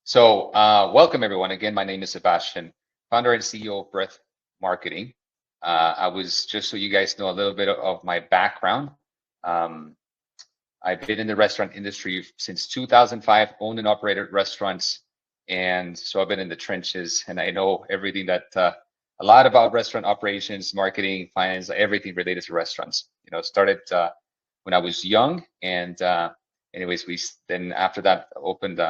Welcome everyone. Again, my name is Sebastian, founder and CEO of Breath Marketing. I was just so you guys know a little bit of my background. Um, I've been in the restaurant industry since 2005, owned and operated restaurants. And so I've been in the trenches and I know everything a lot about restaurant operations, marketing, finance, everything related to restaurants. Started when I was young. And anyways, then after that opened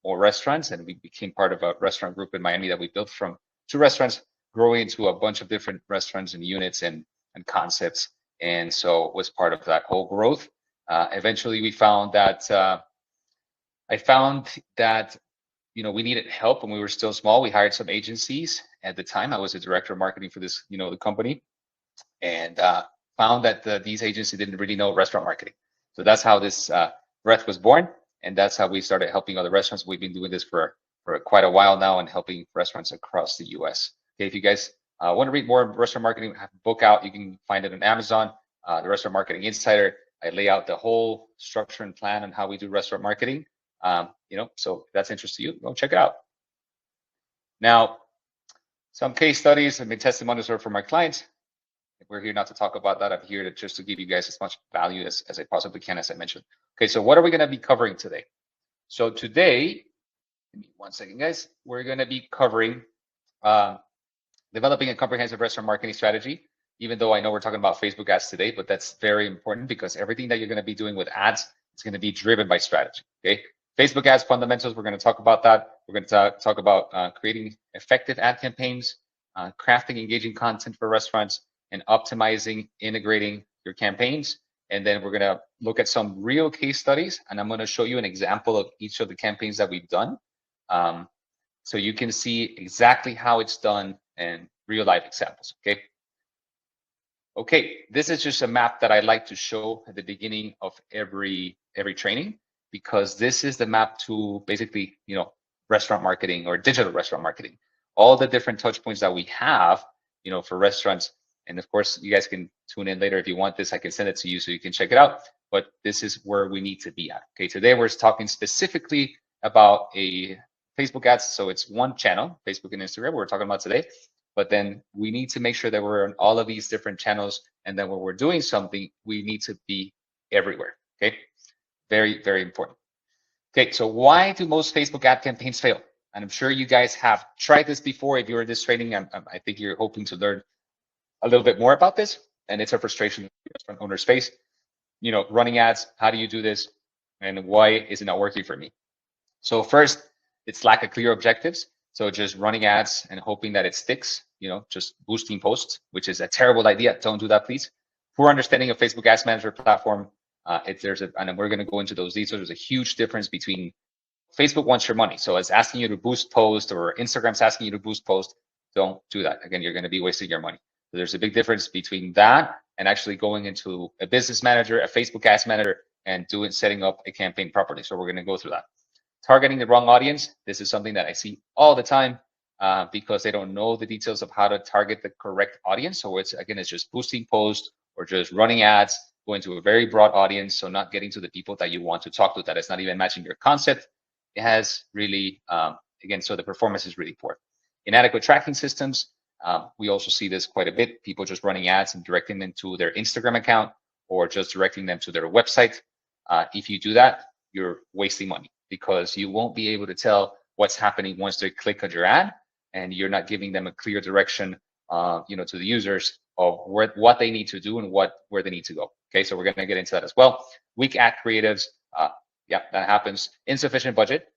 more restaurants and we became part of a restaurant group in Miami that we built from 2 restaurants, growing into a bunch of different restaurants and units and concepts. And so was part of that whole growth. Eventually, we found that I found that we needed help, and we were still small. We hired some agencies at the time. I was a director of marketing for this, the company, and found that these agencies didn't really know restaurant marketing. So that's how this Breath was born, and that's how we started helping other restaurants. We've been doing this for quite a while now, and helping restaurants across the U.S. Okay, if you guys want to read more restaurant marketing, have a book out. You can find it on Amazon. The Restaurant Marketing Insider. I lay out the whole structure and plan on how we do restaurant marketing. So if that's interest to you, go check it out. Now, some case studies have been testimonials from our clients. We're here not to talk about that. I'm here just to give you guys as much value as I possibly can, as I mentioned. Okay, so what are we going to be covering today? So today, give me 1 second, guys. We're going to be covering developing a comprehensive restaurant marketing strategy. Even though I know we're talking about Facebook ads today, but that's very important because everything that you're going to be doing with ads is going to be driven by strategy. Okay, Facebook ads fundamentals. We're going to talk about that. We're going to talk about creating effective ad campaigns, crafting engaging content for restaurants, and optimizing, integrating your campaigns. And then we're going to look at some real case studies, and I'm going to show you an example of each of the campaigns that we've done, so you can see exactly how it's done and real life examples. Okay, this is just a map that I like to show at the beginning of every training, because this is the map to basically, restaurant marketing or digital restaurant marketing, all the different touch points that we have, for restaurants. And of course, you guys can tune in later if you want this. I can send it to you so you can check it out. But this is where we need to be at. Okay, today we're talking specifically about a Facebook ads. So it's one channel, Facebook and Instagram, we're talking about today. But then we need to make sure that we're on all of these different channels. And then when we're doing something, we need to be everywhere. Okay, very, very important. Okay, so why do most Facebook ad campaigns fail? And I'm sure you guys have tried this before. If you're in this training, I think you're hoping to learn a little bit more about this. And it's a frustration in the restaurant owner space. Running ads, how do you do this? And why is it not working for me? So first, it's lack of clear objectives. So just running ads and hoping that it sticks, just boosting posts, which is a terrible idea. Don't do that, please. Poor understanding of Facebook Ads Manager platform. And we're going to go into those details. There's a huge difference between Facebook wants your money. So it's asking you to boost post, or Instagram's asking you to boost post. Don't do that. Again, you're going to be wasting your money. So there's a big difference between that and actually going into a business manager, a Facebook Ads Manager, and setting up a campaign properly. So we're going to go through that. Targeting the wrong audience. This is something that I see all the time because they don't know the details of how to target the correct audience. So it's just boosting posts or just running ads, going to a very broad audience. So not getting to the people that you want to talk to, that is not even matching your concept. It has really, so the performance is really poor. Inadequate tracking systems. We also see this quite a bit. People just running ads and directing them to their Instagram account or just directing them to their website. If you do that, you're wasting money, because you won't be able to tell what's happening once they click on your ad, and you're not giving them a clear direction, to the users of what they need to do and where they need to go. Okay, so we're going to get into that as well. Weak ad creatives, that happens. Insufficient budget,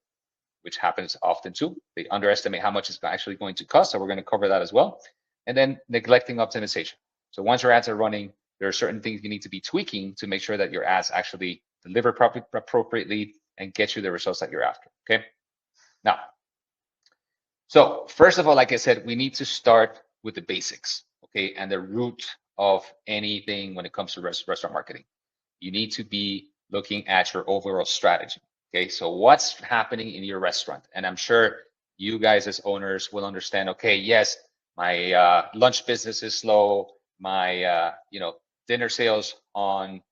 which happens often too. They underestimate how much it's actually going to cost, so we're going to cover that as well. And then neglecting optimization. So once your ads are running, there are certain things you need to be tweaking to make sure that your ads actually deliver appropriately and get you the results that you're after. Okay. Now, so first of all, like I said, we need to start with the basics. Okay, and the root of anything when it comes to restaurant marketing. You need to be looking at your overall strategy. Okay, so what's happening in your restaurant? And I'm sure you guys as owners will understand. Okay, yes, my lunch business is slow. My dinner sales on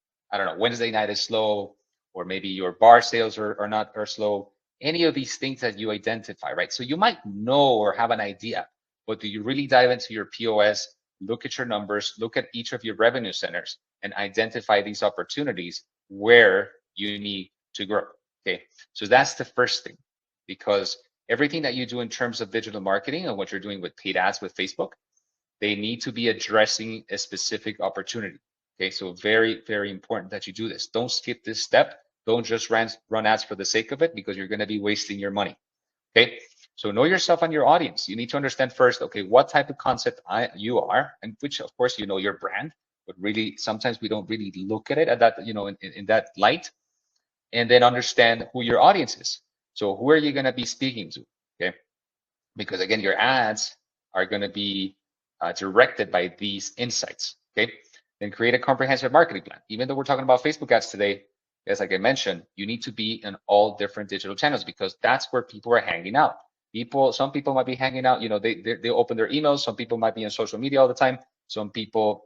Wednesday night is slow, or maybe your bar sales are slow. any of these things that you identify, right? So you might know or have an idea, but do you really dive into your POS, look at your numbers, look at each of your revenue centers, and identify these opportunities where you need to grow? Okay, so that's the first thing, because everything that you do in terms of digital marketing and what you're doing with paid ads with Facebook, they need to be addressing a specific opportunity. Okay, so very, very important that you do this. Don't skip this step. Don't just run ads for the sake of it, because you're going to be wasting your money. Okay, so know yourself and your audience. You need to understand first, okay, what type of concept you are, and which, of course, you know your brand, but really sometimes we don't really look at it at that, in that light. And then understand who your audience is. So who are you going to be speaking to? Okay, because again, your ads are going to be directed by these insights. Okay, then create a comprehensive marketing plan. Even though we're talking about Facebook ads today, as like I mentioned, you need to be in all different digital channels, because that's where people are hanging out. Some people might be hanging out, they open their emails. Some people might be on social media all the time. Some people,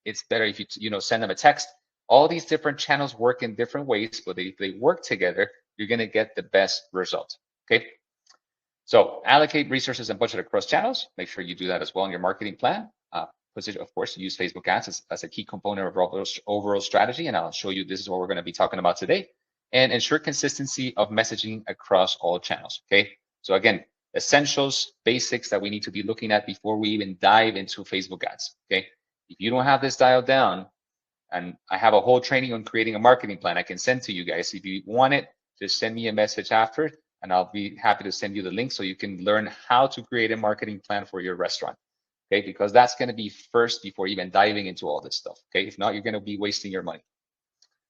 it's better if you send them a text. All these different channels work in different ways, but if they work together, you're going to get the best result. Okay. So allocate resources and budget across channels. Make sure you do that as well in your marketing plan. Of course, use Facebook ads as a key component of our overall strategy. And I'll show you, this is what we're going to be talking about today. And ensure consistency of messaging across all channels. Okay. So again, essentials, basics that we need to be looking at before we even dive into Facebook ads. Okay. If you don't have this dialed down, and I have a whole training on creating a marketing plan I can send to you guys. If you want it, just send me a message after, and I'll be happy to send you the link so you can learn how to create a marketing plan for your restaurant. Okay, because that's going to be first before even diving into all this stuff. Okay, if not, you're going to be wasting your money.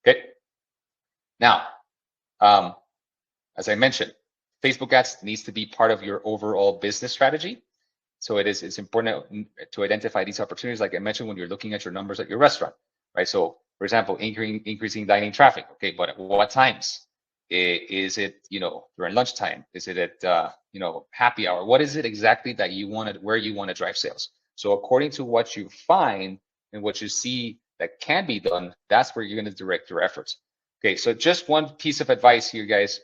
Okay, now, as I mentioned, Facebook ads needs to be part of your overall business strategy. So it's important to identify these opportunities, like I mentioned, when you're looking at your numbers at your restaurant, right? So, for example, increasing dining traffic. Okay, but at what times? Is it, during lunchtime? Is it at, happy hour? What is it exactly that you want where you want to drive sales? So according to what you find and what you see that can be done, that's where you're going to direct your efforts. Okay, so just one piece of advice here, guys,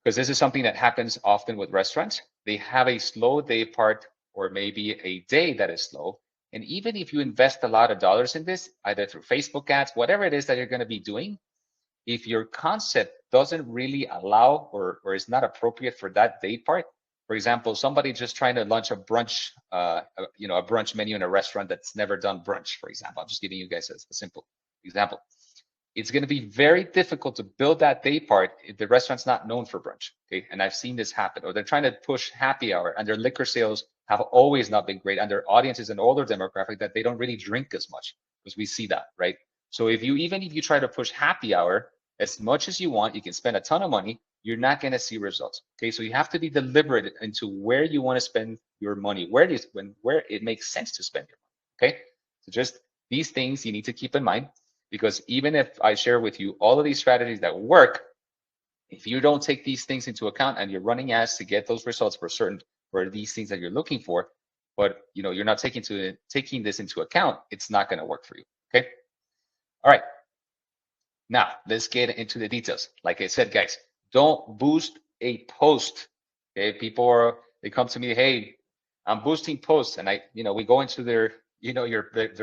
because this is something that happens often with restaurants. They have a slow day part, or maybe a day that is slow. And even if you invest a lot of dollars in this, either through Facebook ads, whatever it is that you're going to be doing, if your concept doesn't really allow or is not appropriate for that day part, for example, somebody just trying to launch a brunch, a brunch menu in a restaurant that's never done brunch, for example. I'm just giving you guys a simple example. It's going to be very difficult to build that day part if the restaurant's not known for brunch. Okay, and I've seen this happen. Or they're trying to push happy hour, and their liquor sales have always not been great, and their audience is an older demographic that they don't really drink as much, because we see that, right? So even if you try to push happy hour as much as you want, you can spend a ton of money, you're not going to see results. Okay, so you have to be deliberate into where you want to spend your money, where it makes sense to spend your money. Okay, so just these things you need to keep in mind, because even if I share with you all of these strategies that work, if you don't take these things into account and you're running ads to get those results for these things that you're looking for, but you're not taking this into account, it's not going to work for you. Okay, all right. Now, let's get into the details. Like I said, guys, don't boost a post. Okay, they come to me, hey, I'm boosting posts, and we go into their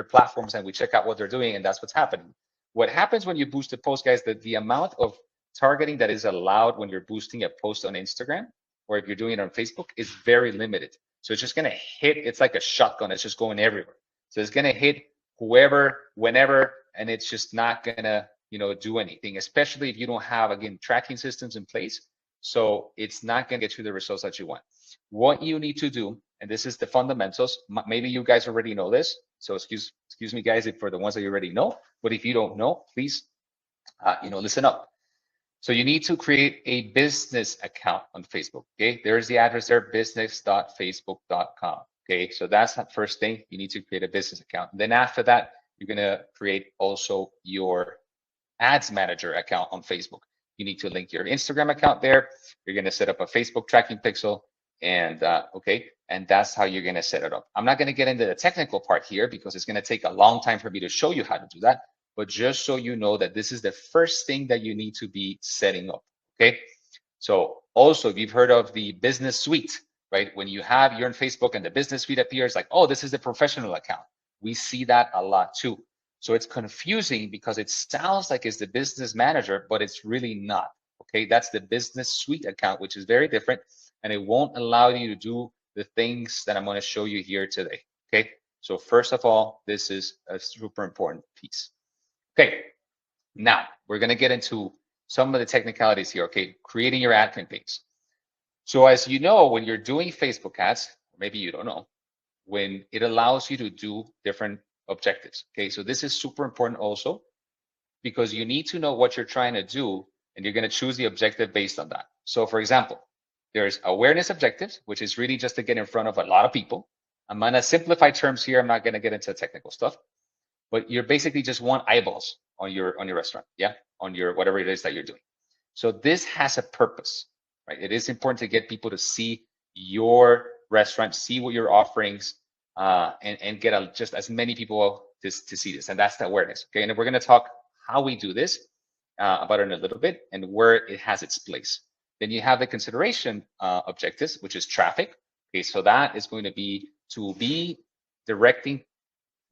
platforms and we check out what they're doing, and that's what's happening. What happens when you boost a post, guys, that the amount of targeting that is allowed when you're boosting a post on Instagram, or if you're doing it on Facebook, is very limited. So it's just going to hit, it's like a shotgun. It's just going everywhere. So it's going to hit whoever, whenever, and it's just not going to do anything, especially if you don't have, again, tracking systems in place. So it's not going to get you the results that you want. What you need to do, and this is the fundamentals, maybe you guys already know this, so excuse me, guys, if for the ones that you already know, but if you don't know, please, listen up. So you need to create a business account on Facebook. Okay, there's the address there, business.facebook.com. Okay, so that's the first thing. You need to create a business account. And then after that, you're going to create also your ads manager account on Facebook. You need to link your Instagram account there. You're going to set up a Facebook tracking pixel, and and that's how you're going to set it up. I'm not going to get into the technical part here because it's going to take a long time for me to show you how to do that, but just so you know that this is the first thing that you need to be setting up. Okay, So also, if you've heard of the business suite, right? When you're on Facebook and the business suite appears, like, oh, this is the professional account. We see that a lot too. So it's confusing because it sounds like it's the business manager, but it's really not. Okay, that's the business suite account, which is very different, and it won't allow you to do the things that I'm going to show you here today. Okay, so first of all, this is a super important piece. Okay, now we're going to get into some of the technicalities here. Okay, creating your ad campaigns. So as you know, when you're doing Facebook ads, maybe you don't know, when it allows you to do different objectives. Okay, so this is super important also because you need to know what you're trying to do and you're going to choose the objective based on that. So for example, there's awareness objectives, which is really just to get in front of a lot of people. I'm going to simplify terms here. I'm not going to get into technical stuff, but you're basically just want eyeballs on your restaurant, yeah, on your whatever it is that you're doing. So this has a purpose, right? It is important to get people to see your restaurant, see what your offerings, and get just as many people to see this, and that's the awareness. Okay, and we're going to talk how we do this about it in a little bit and where it has its place. Then you have the consideration objectives, which is traffic. Okay, so that is going to be directing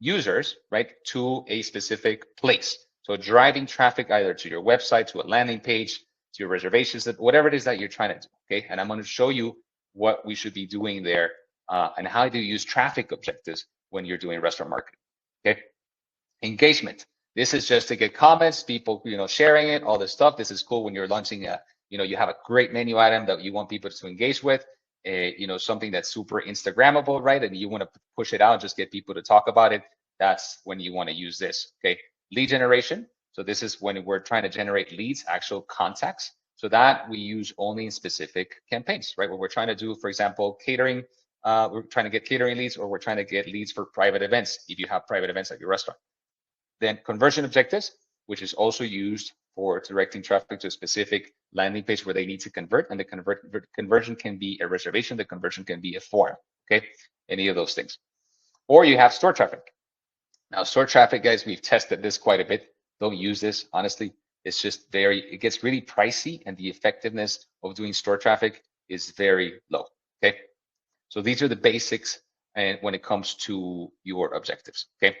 users, right, to a specific place. So driving traffic either to your website, to a landing page, to your reservations, whatever it is that you're trying to do. Okay, and I'm going to show you what we should be doing there and how do you use traffic objectives when you're doing restaurant marketing. Okay, engagement. This is just to get comments, people, sharing it, all this stuff. This is cool when you're launching you have a great menu item that you want people to engage with, something that's super Instagrammable, right? And you want to push it out, just get people to talk about it. That's when you want to use this. Okay, lead generation. So this is when we're trying to generate leads, actual contacts. So that we use only in specific campaigns, right? When we're trying to do, for example, catering, we're trying to get catering leads, or we're trying to get leads for private events if you have private events at your restaurant. Then conversion objectives, which is also used for directing traffic to a specific landing page where they need to convert. And the conversion can be a reservation, the conversion can be a form, okay? Any of those things. Or you have store traffic. Now, store traffic, guys, we've tested this quite a bit. Don't use this, honestly. It's just it gets really pricey, and the effectiveness of doing store traffic is very low, okay? So these are the basics and when it comes to your objectives, okay?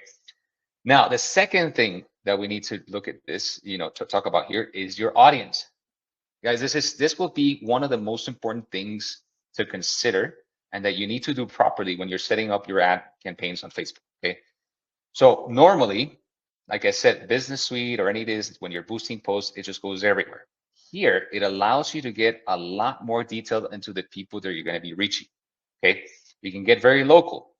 Now, the second thing that we need to look at this, to talk about here is your audience. Guys, this will be one of the most important things to consider and that you need to do properly when you're setting up your ad campaigns on Facebook, okay? So normally, like I said, business suite or any of this, when you're boosting posts, it just goes everywhere. Here, it allows you to get a lot more detail into the people that you're going to be reaching, okay? You can get very local.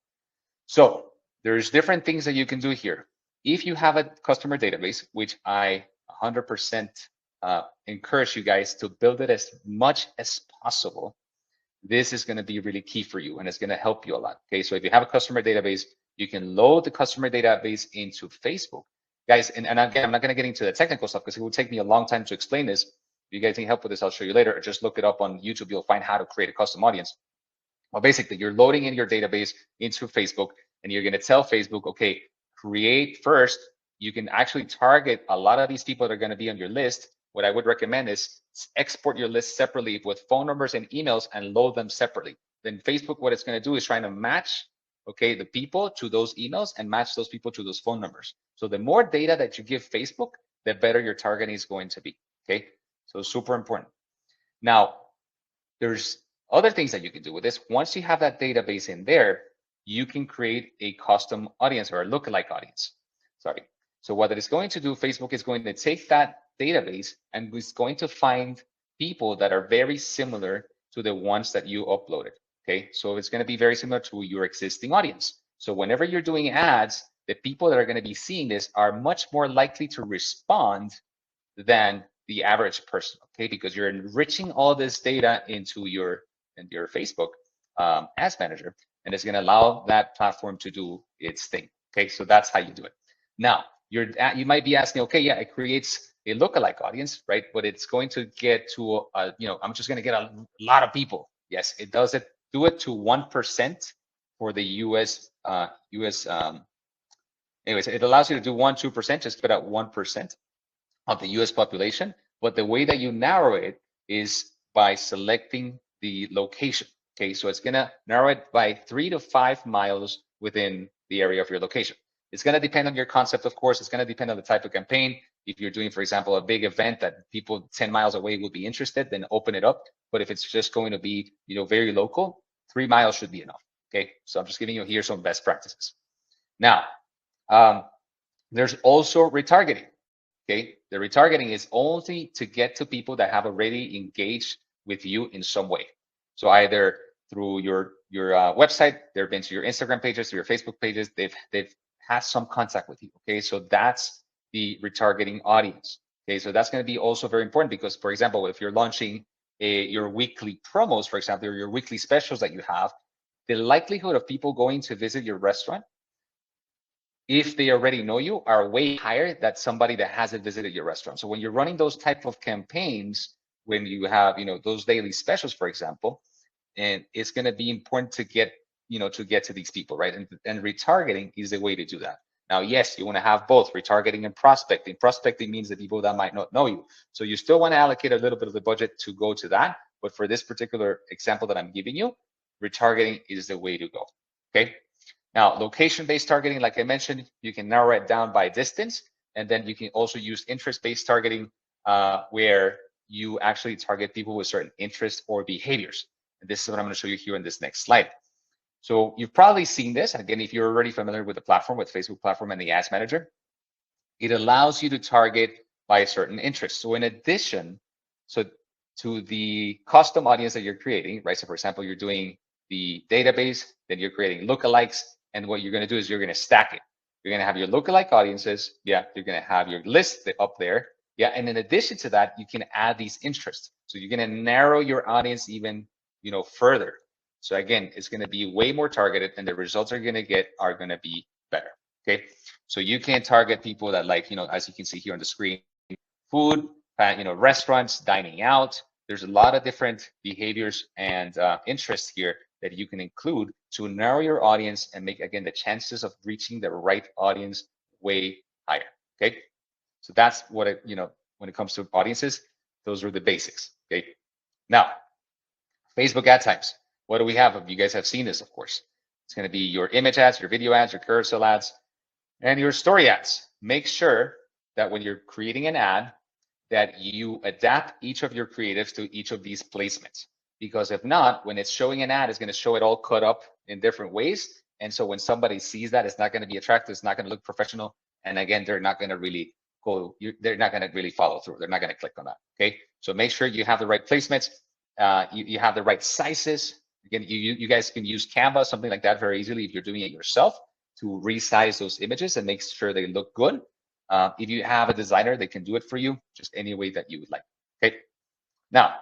So there's different things that you can do here. If you have a customer database, which I 100% encourage you guys to build it as much as possible, this is going to be really key for you and it's going to help you a lot. Okay, so if you have a customer database, you can load the customer database into Facebook. Guys, and again, I'm not going to get into the technical stuff because it will take me a long time to explain this. If you guys need help with this, I'll show you later, or just look it up on YouTube. You'll find how to create a custom audience. Well, basically, you're loading in your database into Facebook and you're going to tell Facebook, okay, create first. You can actually target a lot of these people that are going to be on your list. What I would recommend is export your list separately with phone numbers and emails and load them separately. Then Facebook, what it's going to do is trying to match, okay, the people to those emails and match those people to those phone numbers. So the more data that you give Facebook, the better your targeting is going to be, okay? So super important. Now, there's other things that you can do with this. Once you have that database in there, you can create a custom audience or a lookalike audience. Sorry. So what it is going to do, Facebook is going to take that database and is going to find people that are very similar to the ones that you uploaded. Okay. So it's going to be very similar to your existing audience. So whenever you're doing ads, the people that are going to be seeing this are much more likely to respond than the average person. Okay. Because you're enriching all this data into your Facebook ads manager. And it's going to allow that platform to do its thing. Okay, so that's how you do it. Now, you might be asking, okay, yeah, it creates a lookalike audience, right? But it's going to get to, I'm just going to get a lot of people. Yes, it does it. Do it to 1% for the US. Anyways, it allows you to do 2%, just put out 1% of the US population. But the way that you narrow it is by selecting the location. Okay, so it's gonna narrow it by 3 to 5 miles within the area of your location. It's gonna depend on your concept, of course. It's gonna depend on the type of campaign. If you're doing, for example, a big event that people 10 miles away will be interested, then open it up. But if it's just going to be, very local, 3 miles should be enough. Okay, so I'm just giving you here some best practices. Now, there's also retargeting. Okay, the retargeting is only to get to people that have already engaged with you in some way. So either through your website, they've been to your Instagram pages, to your Facebook pages, they've had some contact with you. Okay, so that's the retargeting audience. Okay, so that's going to be also very important because, for example, if you're launching your weekly promos, for example, or your weekly specials that you have, the likelihood of people going to visit your restaurant, if they already know you, are way higher than somebody that hasn't visited your restaurant. So when you're running those type of campaigns, when you have, those daily specials, for example, and it's going to be important to get, to these people, right? And retargeting is the way to do that. Now, yes, you want to have both retargeting and prospecting. Prospecting means the people that might not know you. So you still want to allocate a little bit of the budget to go to that. But for this particular example that I'm giving you, retargeting is the way to go. Okay. Now, location-based targeting, like I mentioned, you can narrow it down by distance, and then you can also use interest-based targeting where you actually target people with certain interests or behaviors. And this is what I'm going to show you here in this next slide. So you've probably seen this. Again, if you're already familiar with the platform, with Facebook platform and the Ads Manager, it allows you to target by a certain interest. So in addition, to the custom audience that you're creating, right? So for example, you're doing the database, then you're creating lookalikes, and what you're going to do is you're going to stack it. You're going to have your lookalike audiences. Yeah, you're going to have your list up there. Yeah, and in addition to that, you can add these interests. So you're going to narrow your audience even, further. So again, it's going to be way more targeted, and the results are going to be better. Okay, so you can target people that like, as you can see here on the screen, food, restaurants, dining out. There's a lot of different behaviors and interests here that you can include to narrow your audience and make, again, the chances of reaching the right audience way higher. Okay, so that's what when it comes to audiences, those are the basics. Okay, now Facebook ad types. What do we have? You guys have seen this, of course. It's going to be your image ads, your video ads, your carousel ads, and your story ads. Make sure that when you're creating an ad, that you adapt each of your creatives to each of these placements. Because if not, when it's showing an ad, it's going to show it all cut up in different ways. And so when somebody sees that, it's not going to be attractive. It's not going to look professional. And again, they're not going to really they're not going to really follow through. They're not going to click on that. Okay. So make sure you have the right placements. You have the right sizes. Again, you guys can use Canva, something like that very easily if you're doing it yourself to resize those images and make sure they look good. If you have a designer, they can do it for you, just any way that you would like. Okay. Now,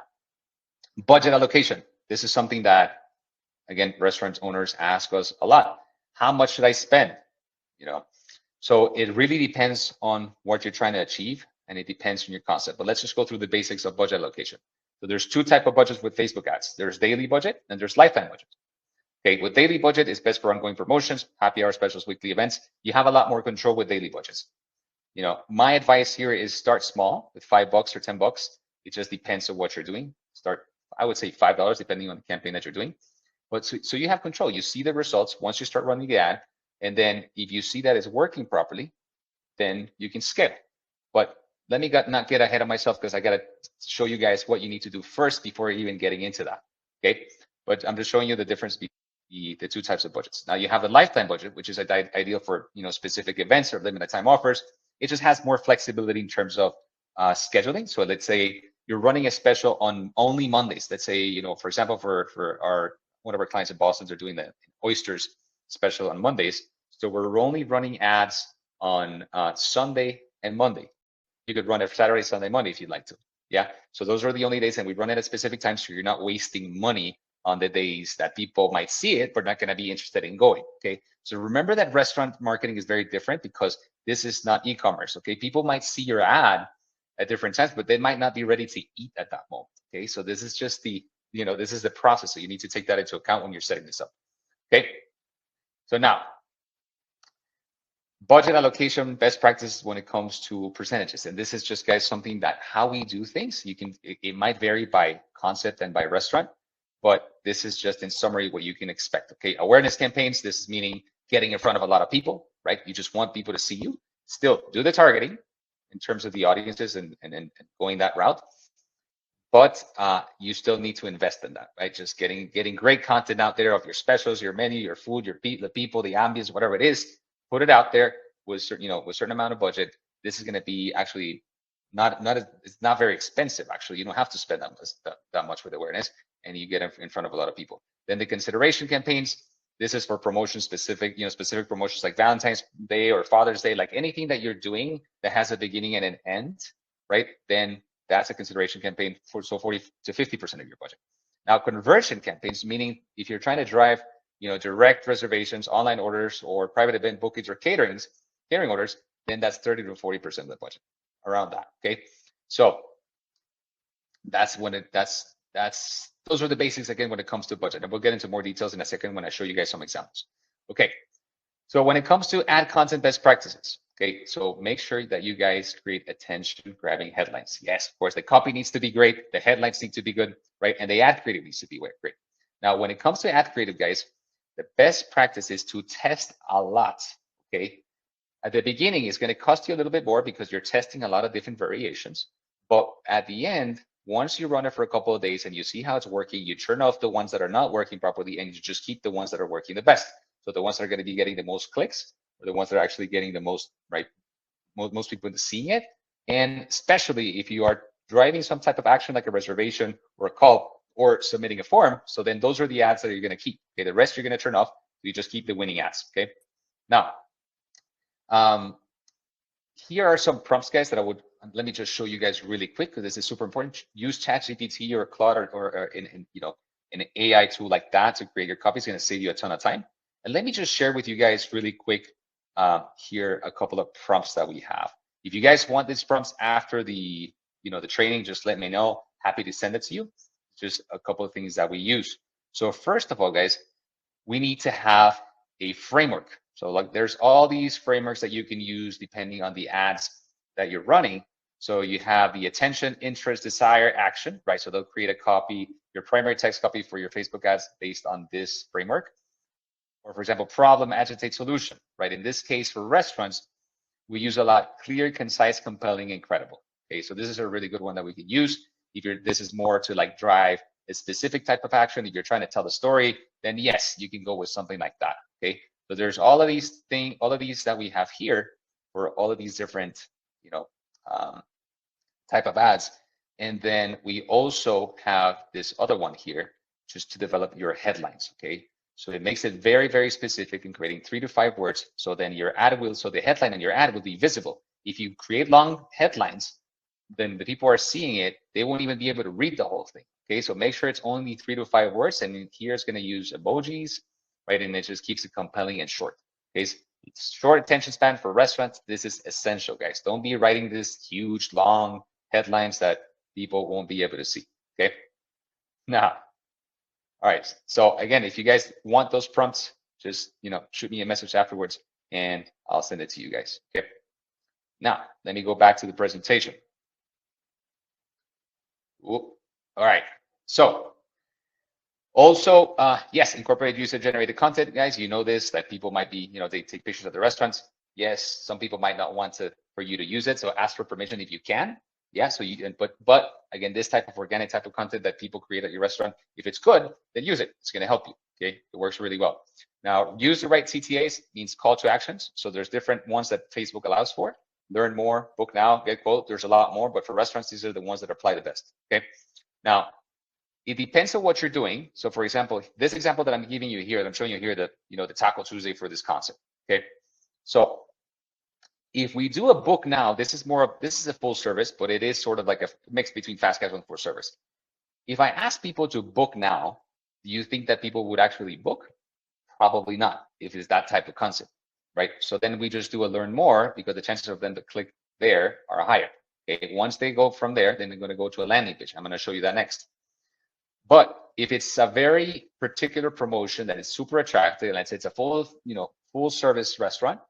budget allocation. This is something that, again, restaurant owners ask us a lot. How much should I spend? So it really depends on what you're trying to achieve, and it depends on your concept. But let's just go through the basics of budget allocation. So there's two types of budgets with Facebook ads. There's daily budget and there's lifetime budget. Okay, with daily budget, it's best for ongoing promotions, happy hour specials, weekly events. You have a lot more control with daily budgets. My advice here is start small with $5 or $10. It just depends on what you're doing. Start, I would say $5, depending on the campaign that you're doing. But so you have control. You see the results once you start running the ad. And then if you see that it's working properly, then you can scale. But let me not get ahead of myself because I got to show you guys what you need to do first before even getting into that. Okay. But I'm just showing you the difference between the two types of budgets. Now you have the lifetime budget, which is ideal for specific events or limited time offers. It just has more flexibility in terms of scheduling. So let's say you're running a special on only Mondays. Let's say, for example, for one of our clients in Boston, they're doing the oysters special on Mondays. So we're only running ads on Sunday and Monday. You could run it Saturday, Sunday, Monday if you'd like to. Yeah. So those are the only days, and we run it at specific times, so you're not wasting money on the days that people might see it but not going to be interested in going. Okay. So remember that restaurant marketing is very different because this is not e-commerce. Okay. People might see your ad at different times, but they might not be ready to eat at that moment. Okay. So this is just this is the process. So you need to take that into account when you're setting this up. Okay. So now, budget allocation best practices when it comes to percentages. And this is just, guys, something that how we do things. It might vary by concept and by restaurant, but this is just in summary what you can expect. Okay, awareness campaigns. This is meaning getting in front of a lot of people, right? You just want people to see you. Still do the targeting in terms of the audiences and going that route. But you still need to invest in that, right? Just getting great content out there of your specials, your menu, your food, the people, the ambience, whatever it is. Put it out there with certain, with a certain amount of budget. This is going to be actually it's not very expensive. Actually, you don't have to spend that much with awareness, and you get in front of a lot of people. Then the consideration campaigns. This is for promotion specific, specific promotions like Valentine's Day or Father's Day, like anything that you're doing that has a beginning and an end, right? Then that's a consideration campaign for 40 to 50% of your budget. Now, conversion campaigns, meaning if you're trying to drive, direct reservations, online orders, or private event bookings or catering orders, then that's 30 to 40% of the budget, around that. Okay, so that's when those are the basics again when it comes to budget, and we'll get into more details in a second when I show you guys some examples. Okay, so when it comes to ad content best practices, okay, so make sure that you guys create attention-grabbing headlines. Yes, of course, the copy needs to be great, the headlines need to be good, right? And the ad creative needs to be great. Now, when it comes to ad creative, guys, the best practice is to test a lot, okay? At the beginning, it's going to cost you a little bit more because you're testing a lot of different variations. But at the end, once you run it for a couple of days and you see how it's working, you turn off the ones that are not working properly and you just keep the ones that are working the best. So the ones that are going to be getting the most clicks are the ones that are actually getting the most, right? Most people seeing it. And especially if you are driving some type of action like a reservation or a call or submitting a form. So then those are the ads that you're going to keep. Okay, the rest you're going to turn off. You just keep the winning ads. Okay. Now, here are some prompts, guys, that let me just show you guys really quick because this is super important. Use ChatGPT or Claude or in an AI tool like that to create your copy. It's going to save you a ton of time. And let me just share with you guys really quick here a couple of prompts that we have. If you guys want these prompts after the the training, just let me know. Happy to send it to you. Just a couple of things that we use. So first of all, guys, we need to have a framework. So like there's all these frameworks that you can use depending on the ads that you're running. So you have the attention, interest, desire, action, right? So they'll create a copy, your primary text copy for your Facebook ads based on this framework. Or for example, problem, agitate, solution, right? In this case, for restaurants, we use a lot clear, concise, compelling, and credible. Okay, so this is a really good one that we can use. If this is more to like drive a specific type of action, if you're trying to tell the story, then yes, you can go with something like that. Okay, so there's all of these that we have here for all of these different, type of ads. And then we also have this other one here just to develop your headlines. Okay, so it makes it very, very specific in creating 3 to 5 words. So then your ad so the headline on your ad will be visible. If you create long headlines, then the people are seeing it, they won't even be able to read the whole thing. Okay, so make sure it's only 3 to 5 words. And here it's going to use emojis, right? And it just keeps it compelling and short. Okay, so short attention span for restaurants. This is essential, guys. Don't be writing this huge, long headlines that people won't be able to see. Okay, now, all right. So again, if you guys want those prompts, just shoot me a message afterwards, and I'll send it to you guys. Okay. Now let me go back to the presentation. Ooh. All right. So also, yes, incorporate user-generated content, guys. You know this, that people might be, they take pictures of the restaurants. Yes, some people might not want for you to use it, so ask for permission if you can. Yeah, so but again, this type of organic type of content that people create at your restaurant, if it's good, then use it. It's going to help you. Okay, it works really well. Now, use the right CTAs, means call to actions. So there's different ones that Facebook allows for. Learn more, book now, get quote. There's a lot more, but for restaurants, these are the ones that apply the best. Okay, now it depends on what you're doing. So for example, this example that I'm giving you here, that I'm showing you here, the Taco Tuesday for this concept. Okay, so if we do a book now, this is a full service, but it is sort of like a mix between fast casual and full service. If I ask people to book now, do you think that people would actually book? Probably not, if it's that type of concept, right? So then we just do a learn more, because the chances of them to click there are higher. Okay, once they go from there, then they're going to go to a landing page. I'm going to show you that next. But if it's a very particular promotion that is super attractive, let's say it's a full service restaurant,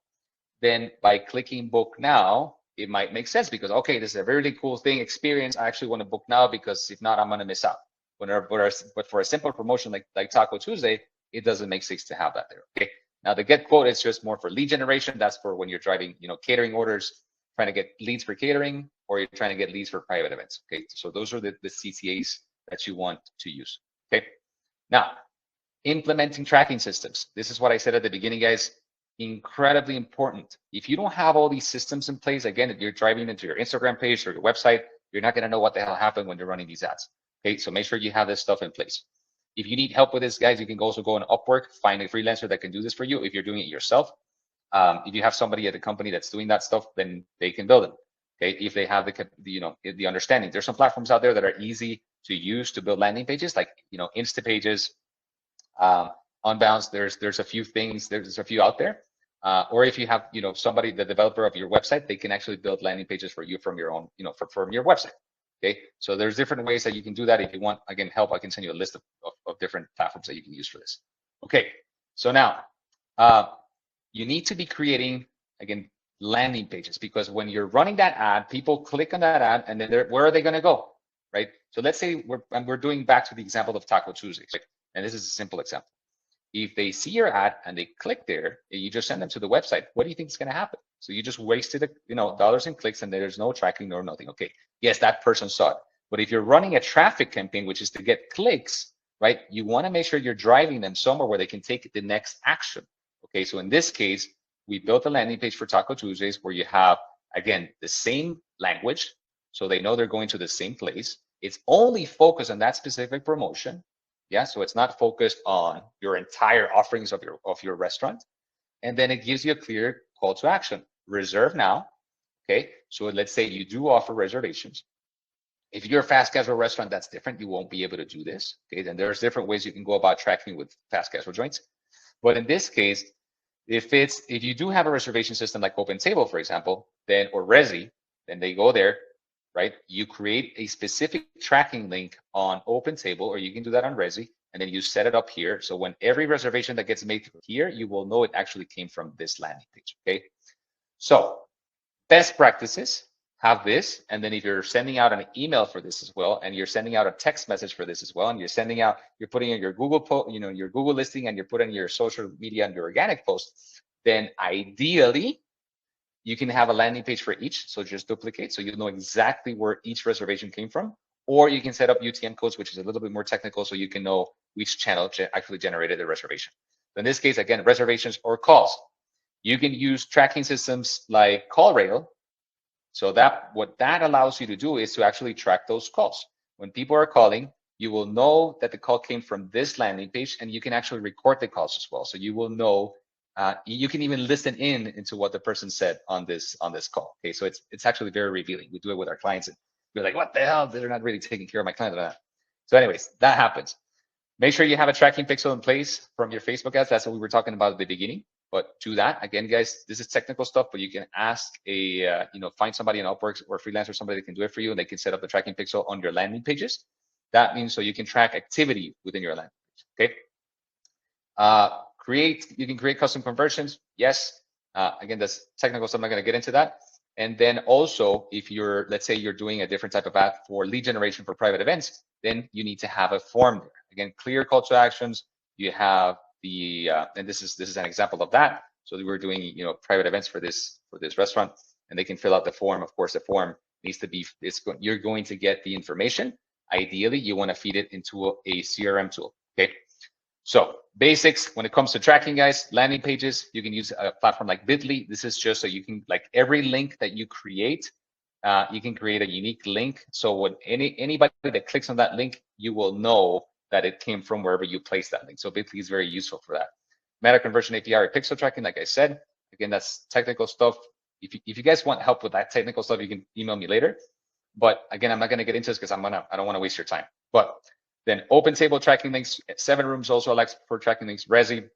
then by clicking book now, it might make sense, because, okay, this is a really cool thing, experience. I actually want to book now, because if not, I'm going to miss out. But for a simple promotion like Taco Tuesday, it doesn't make sense to have that there. Okay. Now the get quote is just more for lead generation. That's for when you're driving, catering orders, trying to get leads for catering, or you're trying to get leads for private events. Okay. So those are the CTAs that you want to use. Okay. Now, implementing tracking systems. This is what I said at the beginning, guys. Incredibly important. If you don't have all these systems in place, again, if you're driving into your Instagram page or your website, you're not going to know what the hell happened when you're running these ads. Okay, so make sure you have this stuff in place. If you need help with this, guys, you can also go on Upwork, find a freelancer that can do this for you. If you're doing it yourself, if you have somebody at the company that's doing that stuff, then they can build it. Okay, if they have the understanding. There's some platforms out there that are easy to use to build landing pages, like Instapages, Unbounce. There's a few things. There's a few out there. Or if you have somebody, the developer of your website, they can actually build landing pages for you from your own from your website. Okay, so there's different ways that you can do that. If you want, again, help, I can send you a list of different platforms that you can use for this. Okay, so now you need to be creating, again, landing pages, because when you're running that ad, people click on that ad, and then where are they going to go, right? So let's say we're doing back to the example of Taco Tuesdays, right? And this is a simple example. If they see your ad and they click there, and you just send them to the website, what do you think is going to happen? So you just wasted dollars and clicks, and there's no tracking or nothing. Okay, yes, that person saw it. But if you're running a traffic campaign, which is to get clicks, right? You want to make sure you're driving them somewhere where they can take the next action. Okay, so in this case, we built a landing page for Taco Tuesdays where you have, again, the same language, so they know they're going to the same place. It's only focused on that specific promotion. Yeah, so it's not focused on your entire offerings of your restaurant. And then it gives you a clear call to action. Reserve now. Okay, so let's say you do offer reservations. If you're a fast casual restaurant, that's different. You won't be able to do this. Okay, then there's different ways you can go about tracking with fast casual joints. But in this case, if you do have a reservation system like OpenTable, for example, or Resi, then they go there, right? You create a specific tracking link on OpenTable, or you can do that on Resi, and then you set it up here. So when every reservation that gets made here, you will know it actually came from this landing page, okay? So best practices, have this, and then if you're sending out an email for this as well, and you're sending out a text message for this as well, and you're putting in your Google your Google listing, and you're putting your social media and your organic post, then ideally you can have a landing page for each. So just duplicate, so you know exactly where each reservation came from. Or you can set up UTM codes, which is a little bit more technical, so you can know which channel actually generated the reservation. So in this case, again, reservations or calls. You can use tracking systems like CallRail. So what that allows you to do is to actually track those calls. When people are calling, you will know that the call came from this landing page, and you can actually record the calls as well. So you will know, you can even listen into what the person said on this call. Okay, so it's actually very revealing. We do it with our clients, and we're like, what the hell? They're not really taking care of my client. So anyways, that happens. Make sure you have a tracking pixel in place from your Facebook ads. That's what we were talking about at the beginning. But do that. Again, guys, this is technical stuff, but you can ask find somebody in Upwork or freelancer, somebody that can do it for you, and they can set up the tracking pixel on your landing pages. That means so you can track activity within your landing page, okay? You can create custom conversions. Yes. Again, that's technical, so I'm not going to get into that. And then also, if let's say you're doing a different type of ad for lead generation for private events, then you need to have a form there. Again, clear call to actions. You have and this is an example of that. So we're doing private events for this restaurant, and they can fill out the form. Of course, the form needs to be you're going to get the information. Ideally, you want to feed it into a CRM tool. Okay. So basics when it comes to tracking, guys, landing pages, you can use a platform like Bitly. This is just so you can, like, every link that you create, you can create a unique link. So when anybody that clicks on that link, you will know that it came from wherever you place that link. So Bitly is very useful for that. Meta conversion API or pixel tracking, like I said, again, that's technical stuff. If you guys want help with that technical stuff, you can email me later. But again, I'm not going to get into this because I don't want to waste your time. But then OpenTable tracking links, 7 Rooms also allows for tracking links, Resi.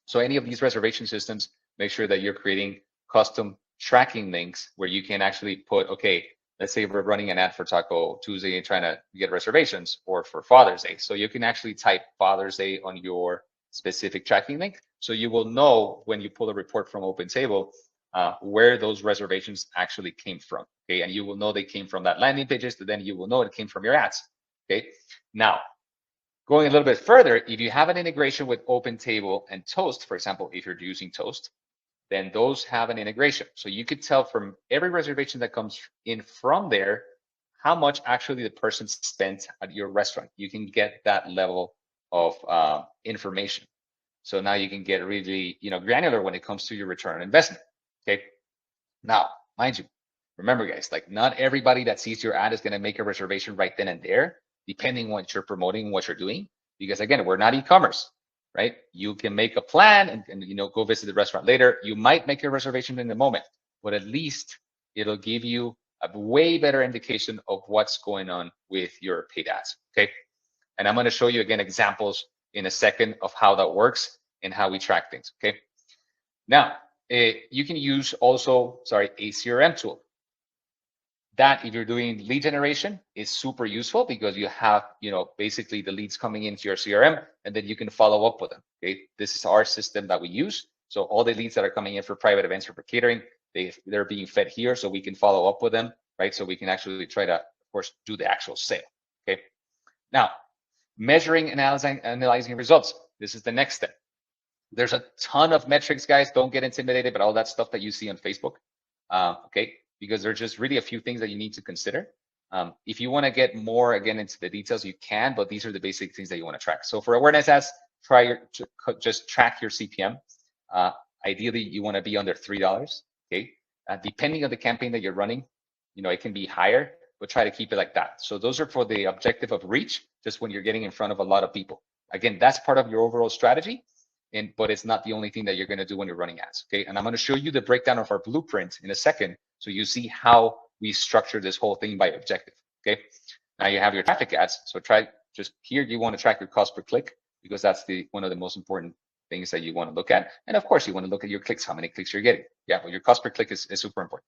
So any of these reservation systems, make sure that you're creating custom tracking links where you can actually put, okay, let's say we're running an ad for Taco Tuesday and trying to get reservations, or for Father's Day. So you can actually type Father's Day on your specific tracking link. So you will know when you pull a report from OpenTable where those reservations actually came from. Okay, and you will know they came from that landing pages, but then you will know it came from your ads. Okay, now Going a little bit further, if you have an integration with OpenTable and Toast, for example, if you're using Toast, then those have an integration. So you could tell from every reservation that comes in from there, how much actually the person spent at your restaurant. You can get that level of information. So now you can get really, granular when it comes to your return on investment. Okay. Now, mind you, remember guys, like not everybody that sees your ad is going to make a reservation right then and there, depending on what you're promoting, what you're doing. Because again, we're not e-commerce, right? You can make a plan and go visit the restaurant later. You might make a reservation in the moment, but at least it'll give you a way better indication of what's going on with your paid ads. Okay. And I'm going to show you again examples in a second of how that works and how we track things. Okay. Now, you can use also, a CRM tool. That if you're doing lead generation is super useful because you have, basically the leads coming into your CRM and then you can follow up with them. Okay. This is our system that we use. So all the leads that are coming in for private events or for catering, they're being fed here so we can follow up with them, right? So we can actually try to, of course, do the actual sale. Okay. Now, measuring and analyzing results. This is the next step. There's a ton of metrics, guys. Don't get intimidated by all that stuff that you see on Facebook. Okay. Because there's just really a few things that you need to consider. If you want to get more, again, into the details, you can, but these are the basic things that you want to track. So for awareness ads, just track your CPM. Ideally, you want to be under $3, okay? Depending on the campaign that you're running, it can be higher, but try to keep it like that. So those are for the objective of reach, just when you're getting in front of a lot of people. Again, that's part of your overall strategy, but it's not the only thing that you're going to do when you're running ads, okay? And I'm going to show you the breakdown of our blueprint in a second, so you see how we structure this whole thing by objective, okay? Now you have your traffic ads, so just here you want to track your cost per click because that's one of the most important things that you want to look at. And of course, you want to look at your clicks, how many clicks you're getting. Yeah, but your cost per click is super important.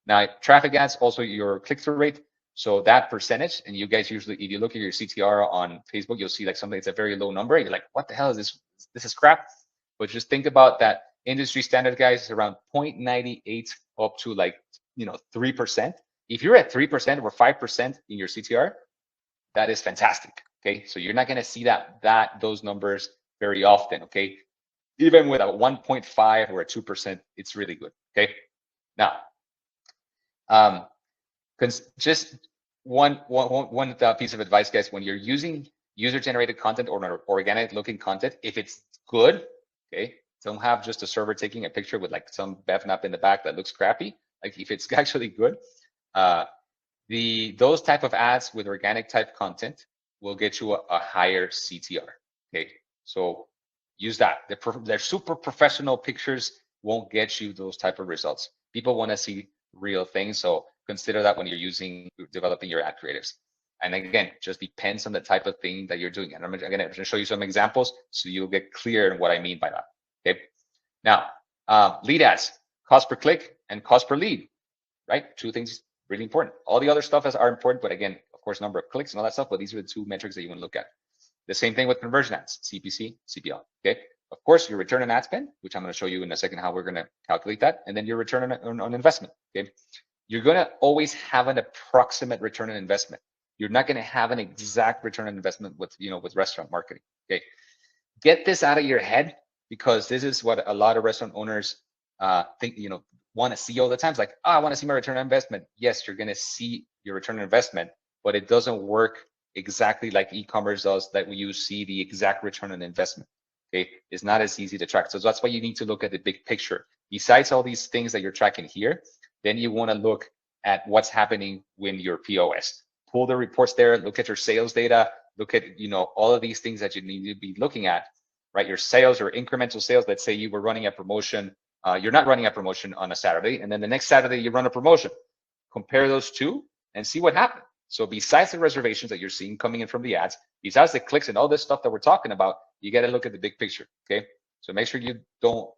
Now, traffic ads, also your click-through rate. So that percentage, and you guys usually, if you look at your CTR on Facebook, you'll see like something that's a very low number. You're like, what the hell is this? This is crap. But just think about that industry standard, guys, is around 0.98 up to 3%. If you're at 3% or 5% in your CTR, that is fantastic. Okay, so you're not going to see those numbers very often. Okay, even with a 1.5 or a 2%, it's really good. Okay, now, just one piece of advice, guys. When you're using user-generated content or organic-looking content, if it's good, okay, don't have just a server taking a picture with some BevNap in the back that looks crappy. If it's actually good, those type of ads with organic type content will get you a higher CTR. Okay, so use that. Their super professional pictures won't get you those type of results. People want to see real things, so consider that when you're developing your ad creatives. And again, just depends on the type of thing that you're doing. And I'm going to show you some examples so you'll get clear on what I mean by that. Okay. Now, lead ads, cost per click and cost per lead, right? Two things really important. All the other stuff are important, but again, of course, number of clicks and all that stuff, but these are the two metrics that you want to look at. The same thing with conversion ads, CPC, CPL, okay? Of course, your return on ad spend, which I'm going to show you in a second how we're going to calculate that, and then your return on investment, okay? You're going to always have an approximate return on investment. You're not going to have an exact return on investment with restaurant marketing, okay? Get this out of your head because this is what a lot of restaurant owners think, want to see all the time. It's like, I want to see my return on investment. Yes, you're going to see your return on investment, but it doesn't work exactly like e-commerce does, that you see the exact return on investment. Okay, it's not as easy to track. So that's why you need to look at the big picture. Besides all these things that you're tracking here, then you want to look at what's happening when your POS. Pull the reports there, look at your sales data, look at all of these things that you need to be looking at, right? Your sales or incremental sales. Let's say you were running a promotion. You're not running a promotion on a Saturday, and then the next Saturday you run a promotion. Compare those two and see what happened. So besides the reservations that you're seeing coming in from the ads, besides the clicks and all this stuff that we're talking about, you got to look at the big picture. Okay, so make sure you don't,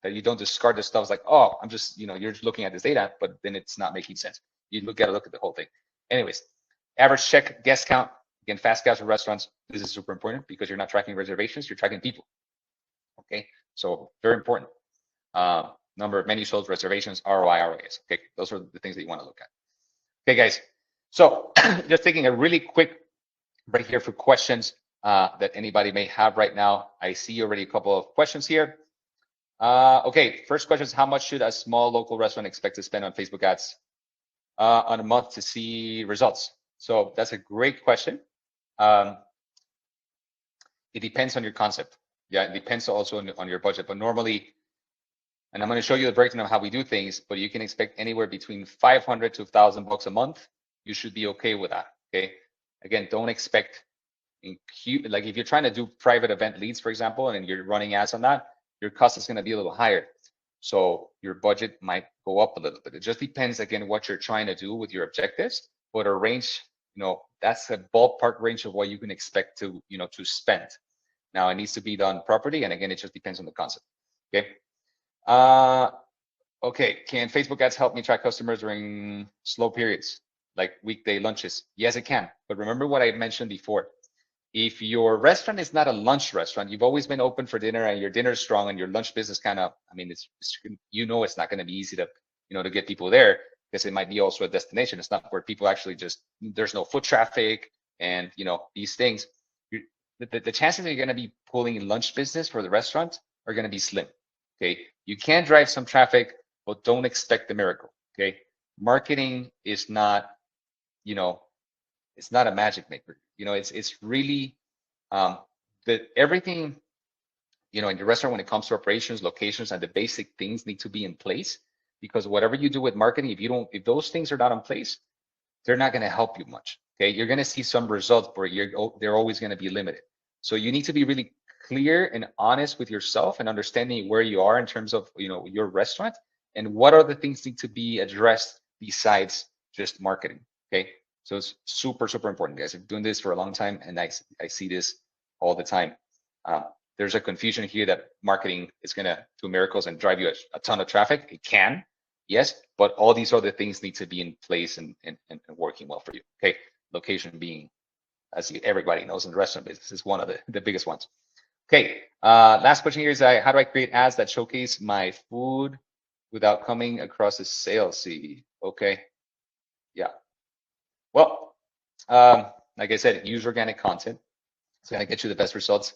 that you don't discard the stuff. It's like, oh, I'm just, you're just looking at this data, but then it's not making sense. You got to look at the whole thing. Anyways, average check guest count. Again, fast casual restaurants. This is super important because you're not tracking reservations, you're tracking people. Okay, so very important. Number of menu sold, reservations, ROI, ROAs. Okay, those are the things that you want to look at. Okay, guys. So just taking a really quick right here for questions that anybody may have right now. I see already a couple of questions here. Okay, first question is, how much should a small local restaurant expect to spend on Facebook ads on a month to see results? So that's a great question. It depends on your concept. Yeah, it depends also on your budget, but normally, and I'm going to show you the breakdown of how we do things, but you can expect anywhere between 500 to $1,000 a month. You should be okay with that. Okay. Again, don't expect like if you're trying to do private event leads, for example, and you're running ads on that, your cost is going to be a little higher. So your budget might go up a little bit. It just depends, again, what you're trying to do with your objectives, but a range, that's a ballpark range of what you can expect to, to spend. Now it needs to be done properly. And again, it just depends on the concept. Okay. Okay. Can Facebook ads help me track customers during slow periods, like weekday lunches? Yes, it can. But remember what I mentioned before. If your restaurant is not a lunch restaurant, you've always been open for dinner and your dinner's strong and your lunch business kind of, I mean, it's it's not going to be easy to, to get people there, because it might be also a destination. It's not where people actually there's no foot traffic and, these things. The chances that you're going to be pulling lunch business for the restaurant are going to be slim. Okay. You can drive some traffic, but don't expect the miracle. Okay. Marketing is not, it's not a magic maker. It's really that everything, in your restaurant, when it comes to operations, locations, and the basic things need to be in place, because whatever you do with marketing, if those things are not in place, they're not going to help you much. Okay. You're going to see some results, but they're always going to be limited. So you need to be really clear and honest with yourself and understanding where you are in terms of, your restaurant and what other things need to be addressed besides just marketing. Okay. So it's super, super important, guys. I've been doing this for a long time, and I see this all the time. There's a confusion here that marketing is going to do miracles and drive you a ton of traffic. It can, yes, but all these other things need to be in place and working well for you. Okay, location being, as everybody knows in the restaurant business, is one of the biggest ones. Okay, last question here is, how do I create ads that showcase my food without coming across as salesy? Okay, yeah. Well, like I said, use organic content. It's going to get you the best results.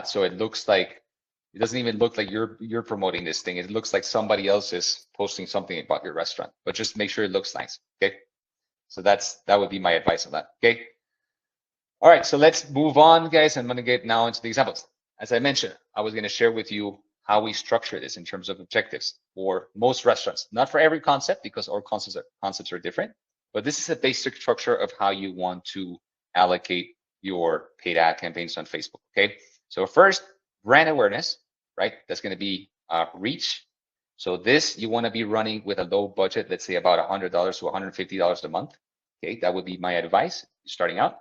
So it doesn't even look like you're promoting this thing. It looks like somebody else is posting something about your restaurant, but just make sure it looks nice. Okay. So that would be my advice on that. Okay. All right. So let's move on, guys. I'm going to get now into the examples. As I mentioned, I was going to share with you how we structure this in terms of objectives for most restaurants, not for every concept, because all concepts are different, but this is a basic structure of how you want to allocate your paid ad campaigns on Facebook. Okay. So first, brand awareness, right? That's going to be reach. So this, you want to be running with a low budget, let's say about $100 to $150 a month. Okay. That would be my advice starting out.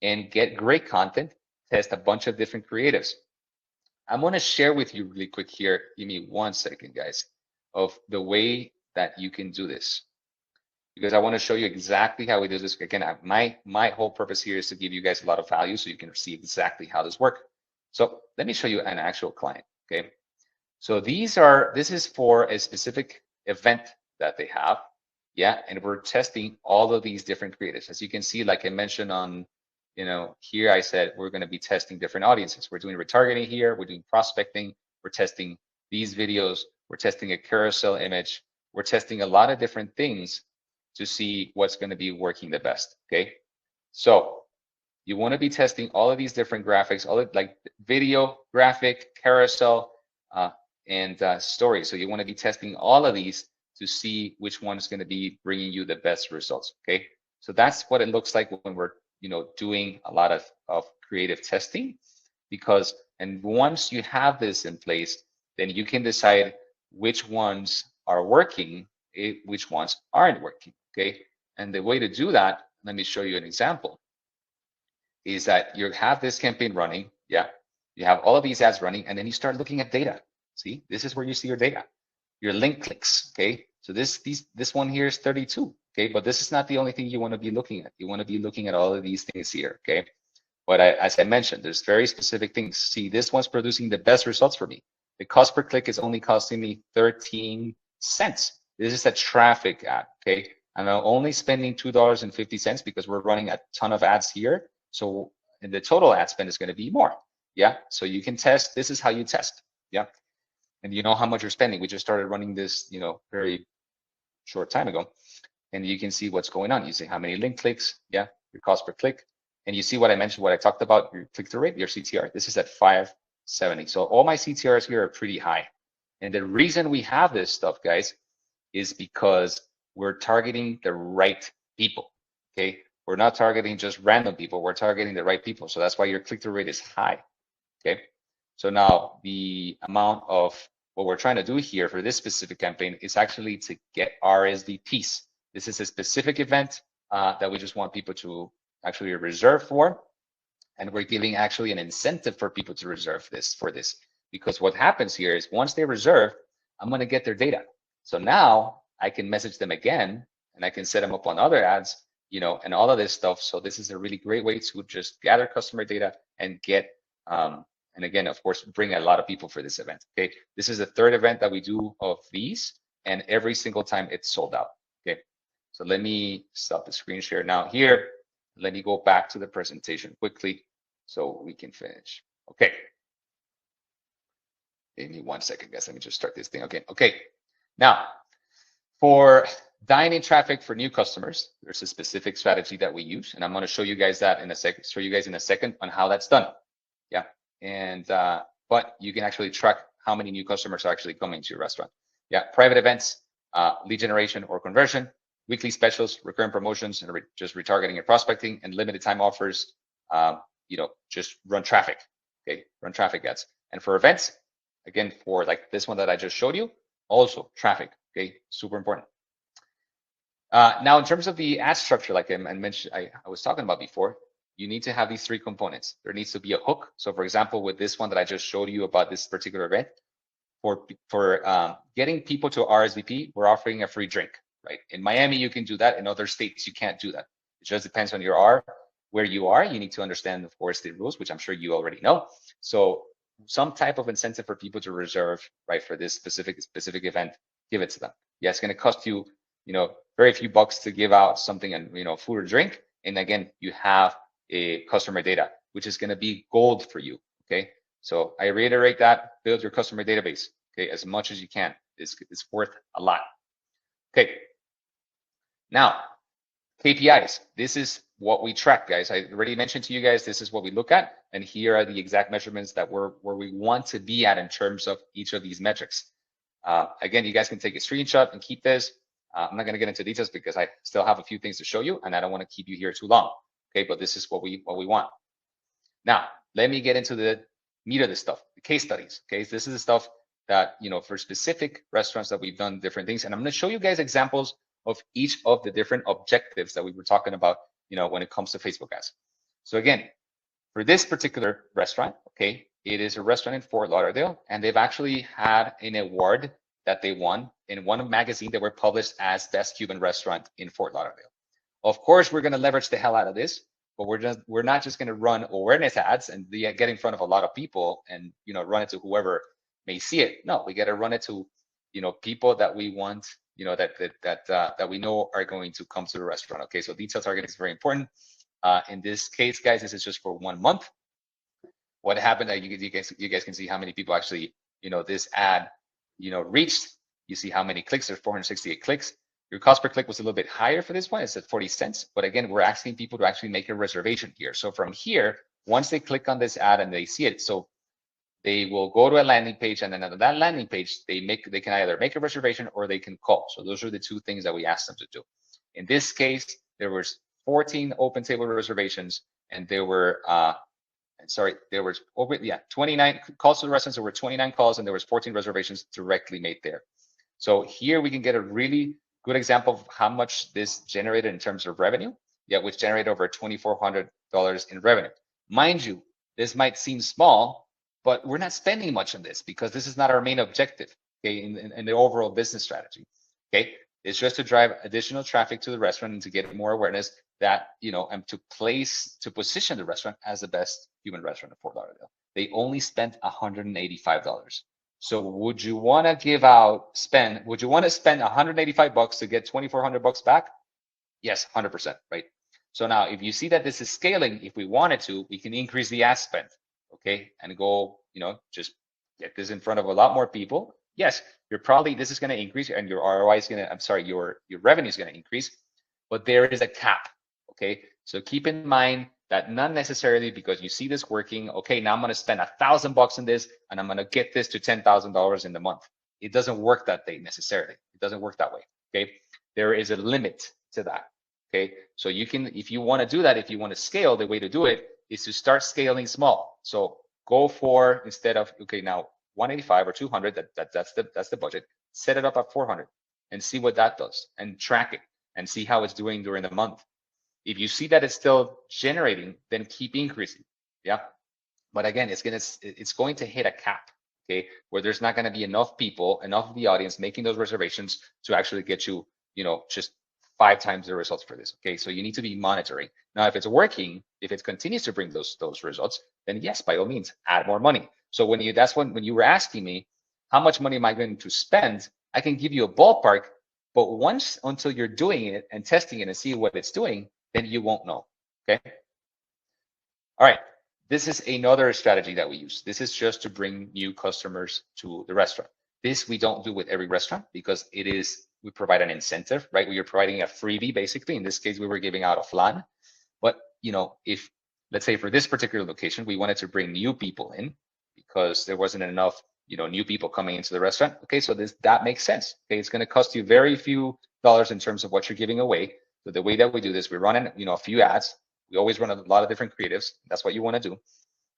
And get great content, test a bunch of different creatives. I'm going to share with you really quick here. Give me 1 second, guys, of the way that you can do this, because I want to show you exactly how we do this. Again, my whole purpose here is to give you guys a lot of value so you can see exactly how this works. So let me show you an actual client. Okay. So this is for a specific event that they have. Yeah. And we're testing all of these different creatives. As you can see, like I mentioned on, here I said we're going to be testing different audiences. We're doing retargeting here. We're doing prospecting. We're testing these videos. We're testing a carousel image. We're testing a lot of different things to see what's going to be working the best. Okay. So you want to be testing all of these different graphics, all of like video, graphic, carousel, and story. So you want to be testing all of these to see which one is going to be bringing you the best results. Okay. So that's what it looks like when we're, doing a lot of creative testing, and once you have this in place, then you can decide which ones are working, which ones aren't working. Okay. And the way to do that, let me show you an example, is that you have this campaign running. Yeah. You have all of these ads running, and then you start looking at data. See, this is where you see your data, your link clicks. Okay. So this one here is 32. Okay. But this is not the only thing you want to be looking at. You want to be looking at all of these things here. Okay. But as I mentioned, there's very specific things. See, this one's producing the best results for me. The cost per click is only costing me 13 cents. This is a traffic ad. Okay. And I'm only spending $2.50 because we're running a ton of ads here. So and the total ad spend is going to be more. Yeah. So you can test. This is how you test. Yeah. And you know how much you're spending. We just started running this, very short time ago. And you can see what's going on. You see how many link clicks, yeah, your cost per click. And you see what I mentioned, what I talked about, your click-through rate, your CTR. This is at 570. So all my CTRs here are pretty high. And the reason we have this stuff, guys, is because we're targeting the right people, okay? We're not targeting just random people. We're targeting the right people. So that's why your click-through rate is high, okay? So now the amount of what we're trying to do here for this specific campaign is actually to get RSVPs. This is a specific event that we just want people to actually reserve for. And we're giving actually an incentive for people to reserve this for this. Because what happens here is once they reserve, I'm going to get their data. So now I can message them again and I can set them up on other ads, and all of this stuff. So this is a really great way to just gather customer data and get, and again, of course, bring a lot of people for this event. Okay, this is the third event that we do of these, and every single time it's sold out. Okay, so let me stop the screen share now here. Let me go back to the presentation quickly so we can finish. Okay. Give me 1 second, guys. Let me just start this thing again. Okay. Now, for dine-in traffic for new customers, there's a specific strategy that we use, and I'm going to show you guys that in a second. Show you guys in a second on how that's done. Yeah, and but you can actually track how many new customers are actually coming to your restaurant. Yeah, private events, lead generation or conversion, weekly specials, recurrent promotions, and just retargeting and prospecting, and limited time offers. Just run traffic. Okay, run traffic ads. And for events, again, for like this one that I just showed you, also traffic. Okay, super important. Now, in terms of the ad structure, like I mentioned, I was talking about before, you need to have these three components. There needs to be a hook. So, for example, with this one that I just showed you about this particular event, for getting people to RSVP, we're offering a free drink, right? In Miami, you can do that. In other states, you can't do that. It just depends on where you are. You need to understand, of course, the rules, which I'm sure you already know. So some type of incentive for people to reserve, right, for this specific event, give it to them. Yeah, it's going to cost you, very few bucks to give out something and, food or drink. And again, you have a customer data, which is going to be gold for you. Okay. So I reiterate that, build your customer database, okay, as much as you can. It's worth a lot. Okay. Now, KPIs. This is what we track, guys. I already mentioned to you guys, this is what we look at. And here are the exact measurements that where we want to be at in terms of each of these metrics. Again, you guys can take a screenshot and keep this. I'm not going to get into details because I still have a few things to show you and I don't want to keep you here too long. Okay, but this is what we want. Now, let me get into the meat of this stuff, the case studies. Okay, this is the stuff that, for specific restaurants that we've done different things. And I'm going to show you guys examples of each of the different objectives that we were talking about, when it comes to Facebook ads. So again, for this particular restaurant, okay, it is a restaurant in Fort Lauderdale, and they've actually had an award that they won in one magazine that were published as Best Cuban Restaurant in Fort Lauderdale. Of course, we're going to leverage the hell out of this, but we're not just going to run awareness ads and get in front of a lot of people and run it to whoever may see it. No, we got to run it to people that we want, that we know are going to come to the restaurant. Okay, so detail targeting is very important. In this case, guys, this is just for 1 month. What happened? You guys can see how many people actually this ad reached. You see how many clicks. There's 468 clicks. Your cost per click was a little bit higher for this one. It's at 40 cents. But again, we're asking people to actually make a reservation here. So from here, once they click on this ad and they see it, so they will go to a landing page, and then on that landing page, they can either make a reservation or they can call. So those are the two things that we asked them to do. In this case, there was 14 open table reservations, and there were 29 calls to the restaurants. There were 29 calls, and there was 14 reservations directly made there. So here we can get a really good example of how much this generated in terms of revenue. Yeah, which generated over $2,400 in revenue. Mind you, this might seem small, but we're not spending much on this because this is not our main objective, okay, in the overall business strategy. Okay, it's just to drive additional traffic to the restaurant and to get more awareness that, and to position the restaurant as the best Cuban restaurant in Fort Lauderdale. They only spent $185. So would you want to spend $185 to get $2,400 back? Yes, 100%, right? So now if you see that this is scaling, if we wanted to, we can increase the ad spend, okay? And go, just get this in front of a lot more people. Yes, this is going to increase and your ROI is going to, I'm sorry, your revenue is going to increase, but there is a cap, okay? So keep in mind that not necessarily because you see this working, okay, now I'm going to spend $1,000 on this and I'm going to get this to $10,000 in the month. It doesn't work that way necessarily. It doesn't work that way, okay? There is a limit to that, okay? So you can, if you want to do that, if you want to scale, the way to do it is to start scaling small. So go for, instead of, okay, now 185 or 200, that's the budget, set it up at 400 and see what that does and track it and see how it's doing during the month. If you see that it's still generating, then keep increasing. Yeah. But again, it's going to hit a cap, okay, where there's not going to be enough people, enough of the audience making those reservations to actually get you, just 5 times the results for this. Okay. So you need to be monitoring. Now, if it's working, if it continues to bring those results, then yes, by all means, add more money. So when you were asking me, how much money am I going to spend? I can give you a ballpark, but until you're doing it and testing it and see what it's doing, then you won't know, okay? All right, this is another strategy that we use. This is just to bring new customers to the restaurant. This we don't do with every restaurant because we provide an incentive, right? We are providing a freebie, basically. In this case, we were giving out a flan. But, if, let's say for this particular location, we wanted to bring new people in because there wasn't enough, new people coming into the restaurant. Okay, so that makes sense. Okay, it's going to cost you very few dollars in terms of what you're giving away. So the way that we do this, we run in, a few ads. We always run a lot of different creatives. That's what you want to do.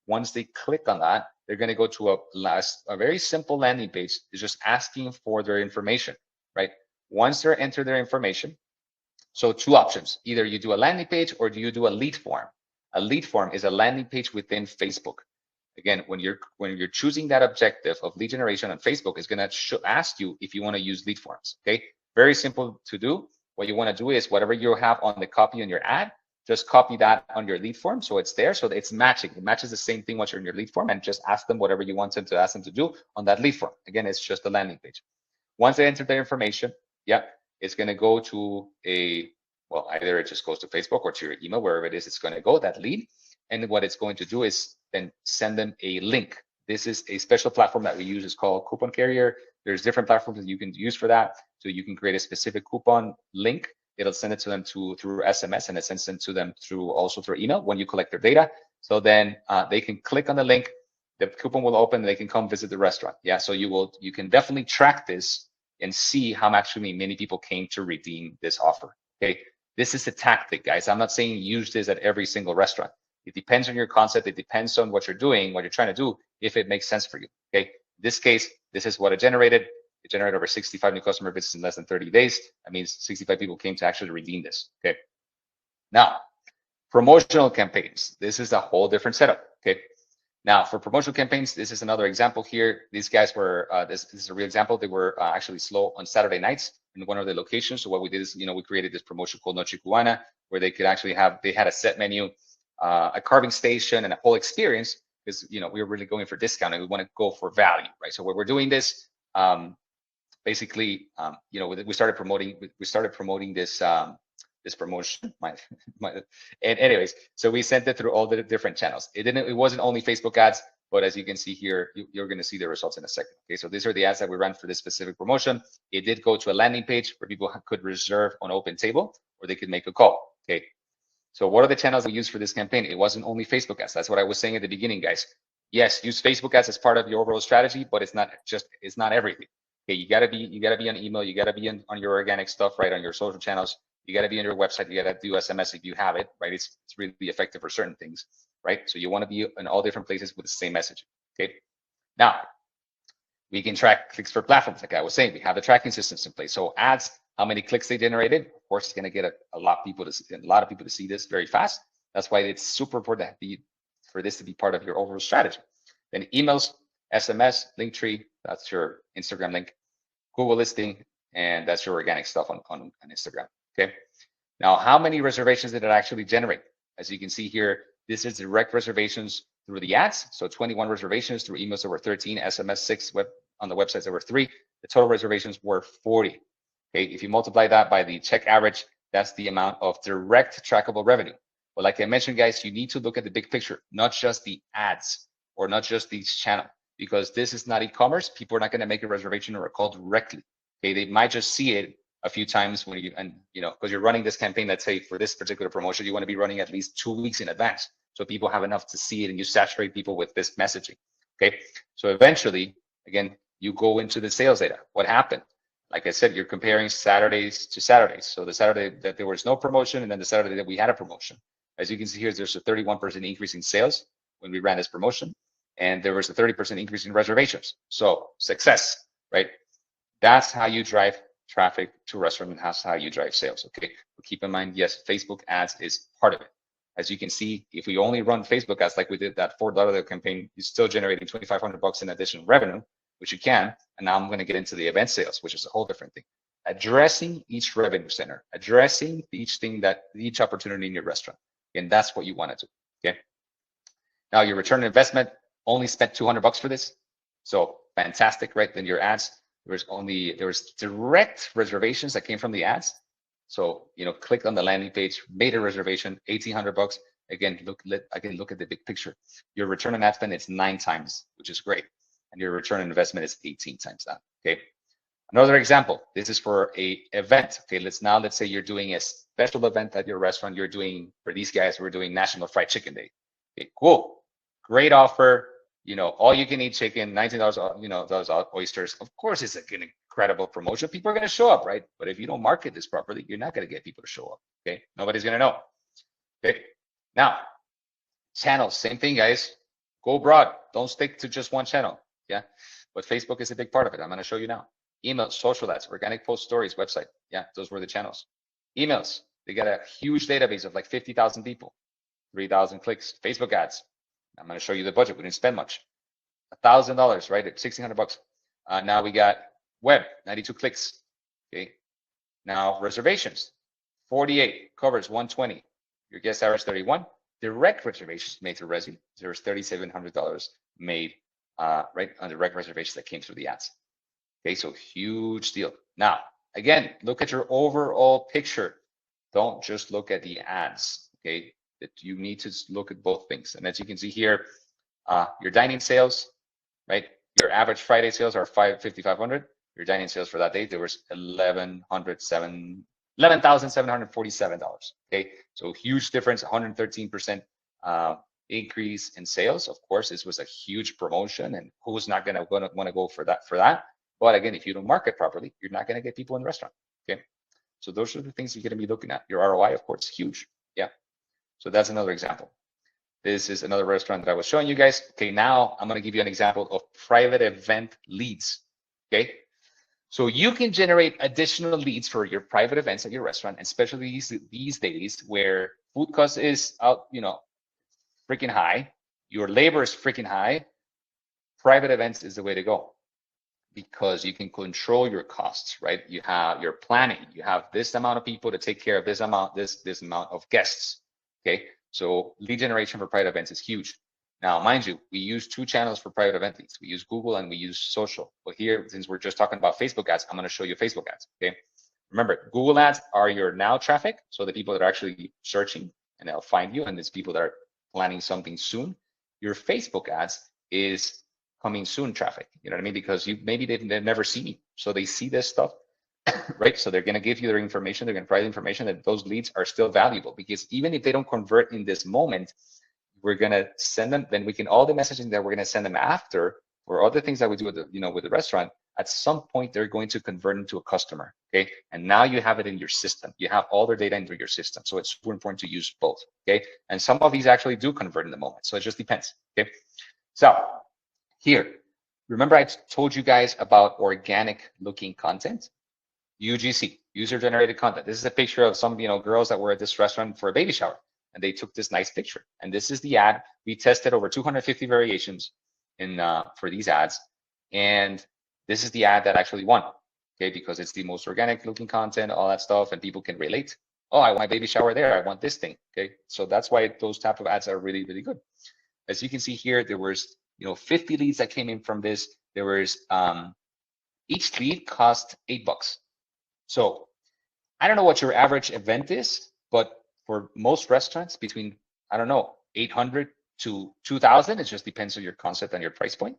Once they click on that, they're going to go to a very simple landing page. It's just asking for their information, right? Once they enter their information, so 2 options. Either you do a landing page or do you do a lead form. A lead form is a landing page within Facebook. Again, when you're choosing that objective of lead generation on Facebook, it's going to ask you if you want to use lead forms. Okay, very simple to do. What you want to do is whatever you have on the copy on your ad, just copy that on your lead form so it's there, so that it's matching. It matches the same thing once you're in your lead form, and just ask them whatever you want them to ask them to do on that lead form. Again, it's just a landing page. Once they enter their information, it's going to go to either it just goes to Facebook or to your email, wherever it is, it's going to go, that lead. And what it's going to do is then send them a link. This is a special platform that we use. It's called Coupon Carrier. There's different platforms that you can use for that. So you can create a specific coupon link. It'll send it to them through SMS, and it sends them to them also through email when you collect their data. So then they can click on the link, the coupon will open, and they can come visit the restaurant. Yeah, so you can definitely track this and see how many people came to redeem this offer. Okay, this is a tactic, guys. I'm not saying use this at every single restaurant. It depends on your concept. It depends on what you're doing, what you're trying to do, if it makes sense for you. Okay, in this case, this is what it generated. It generated over 65 new customer visits in less than 30 days. That means 65 people came to actually redeem this. Okay, now promotional campaigns. This is a whole different setup. Okay, now for promotional campaigns, this is another example here. These guys were, this is a real example. They were actually slow on Saturday nights in one of the locations. So what we did is, we created this promotion called Noche Cubana, where they could actually they had a set menu, a carving station, and a whole experience, because we were really going for discount and we want to go for value, right? So when we're doing this, basically, we started promoting this this promotion. And anyways, so we sent it through all the different channels. It wasn't only Facebook ads, but as you can see here, you're going to see the results in a second. Okay, so these are the ads that we ran for this specific promotion. It did go to a landing page where people could reserve on Open Table, or they could make a call. Okay. So what are the channels we use for this campaign? It wasn't only Facebook ads. That's what I was saying at the beginning, guys. Yes, use Facebook ads as part of your overall strategy, but it's not everything. Okay, you gotta be on email, you gotta be on your organic stuff, right? On your social channels, you gotta be on your website, you gotta do SMS if you have it, right? It's really effective for certain things, right? So you want to be in all different places with the same message. Okay. Now we can track clicks for platforms, like I was saying. We have the tracking systems in place. So ads, how many clicks they generated. Of course, it's going to get a lot of people to see this very fast. That's why it's super important for this to be part of your overall strategy. Then emails, SMS, Linktree, that's your Instagram link, Google listing, and that's your organic stuff on Instagram. Okay. Now, how many reservations did it actually generate? As you can see here, this is direct reservations through the ads. So 21 reservations through emails. There were 13, SMS 6, on the websites there were 3. The total reservations were 40. Okay, if you multiply that by the check average, That's the amount of direct trackable revenue. But like I mentioned, guys, you need to look at the big picture, not just the ads or not just each channel, because this is not e-commerce. People are not going to make a reservation or a call directly. Okay, they might just see it a few times when because you're running this campaign. Let's say for this particular promotion, you want to be running at least 2 weeks in advance, so people have enough to see it, and you saturate people with this messaging. Okay, so eventually, again, you go into the sales data. What happened? Like I said, you're comparing Saturdays to Saturdays. So the Saturday that there was no promotion, and then the Saturday that we had a promotion. As you can see here, there's a 31% increase in sales when we ran this promotion, and there was a 30% increase in reservations. So success, right? That's how you drive traffic to a restaurant, and that's how you drive sales. Okay, but keep in mind, yes, Facebook ads is part of it. As you can see, if we only run Facebook ads like we did that $4 campaign, you're still generating $2,500 in additional revenue, which you can. And now I'm going to get into the event sales, which is a whole different thing. Addressing each revenue center, addressing each opportunity in your restaurant. And that's what you want to do. Okay. Now your return on investment, only spent $200 for this. So fantastic, right? Then your ads, there was direct reservations that came from the ads. So, click on the landing page, made a reservation, $1,800. Again, look at the big picture. Your return on ad spend is 9 times, which is great. And your return on investment is 18 times that. Okay. Another example, this is for a event. Okay, let's say you're doing a special event at your restaurant. You're doing, for these guys, we're doing National Fried Chicken Day. Okay, cool. Great offer. All you can eat chicken, $19, those oysters. Of course, it's an incredible promotion. People are going to show up, right? But if you don't market this properly, you're not going to get people to show up. Okay, nobody's going to know. Okay, now channels, same thing, guys. Go broad. Don't stick to just one channel. Yeah, but Facebook is a big part of it. I'm going to show you now. Emails, social ads, organic post stories, website. Yeah, those were the channels. Emails, they got a huge database of like 50,000 people, 3,000 clicks. Facebook ads, I'm going to show you the budget. We didn't spend much. $1,000, right? At $1,600. Now we got web, 92 clicks. Okay. Now reservations, 48 covers 120. Your guest average 31. Direct reservations made through Resi, there's $3,700 made right on direct reservations that came through the ads. Okay, so huge deal. Now, again, look at your overall picture. Don't just look at the ads. Okay, that you need to look at both things. And as you can see here, your dining sales, right? Your average Friday sales are $5,500. Your dining sales for that day, there was $11,747. Okay, so huge difference, 113% increase in sales. Of course, this was a huge promotion, and who's not gonna want to go for that? But again, if you don't market properly, you're not gonna get people in the restaurant. Okay, so those are the things you're gonna be looking at. Your ROI, of course, huge. Yeah, so that's another example. This is another restaurant that I was showing you guys. Okay, now I'm gonna give you an example of private event leads. Okay, so you can generate additional leads for your private events at your restaurant, especially these days where food cost is out, freaking high. Your labor is freaking high. Private events is the way to go because you can control your costs, right? You have your planning. You have this amount of people to take care of this amount of guests. Okay, so lead generation for private events is huge. Now, mind you, we use 2 channels for private event leads. We use Google and we use social. But here, since we're just talking about Facebook ads, I'm going to show you Facebook ads. Okay, remember, Google ads are your now traffic, so the people that are actually searching and they'll find you, and it's people that are planning something soon. Your Facebook ads is coming soon traffic. You know what I mean? Because maybe they've never seen you, so they see this stuff, right? So they're going to give you their information. They're going to provide information that those leads are still valuable, because even if they don't convert in this moment, we're going to send them. Then we can all the messaging that we're going to send them after, or other things that we do with the restaurant. At some point, they're going to convert into a customer. Okay, and now you have it in your system. You have all their data into your system, so it's super important to use both. Okay, and some of these actually do convert in the moment, so it just depends. Okay, so here, remember I told you guys about organic looking content, UGC, user generated content. This is a picture of some girls that were at this restaurant for a baby shower, and they took this nice picture. And this is the ad. We tested over 250 variations for these ads, and this is the ad that actually won. Okay, because it's the most organic looking content, all that stuff, and people can relate. Oh, I want a baby shower there. I want this thing. Okay, so that's why those type of ads are really, really good. As you can see here, there was 50 leads that came in from this. There was each lead cost $8. So I don't know what your average event is, but for most restaurants, between, I don't know, 800 to 2,000, it just depends on your concept and your price point,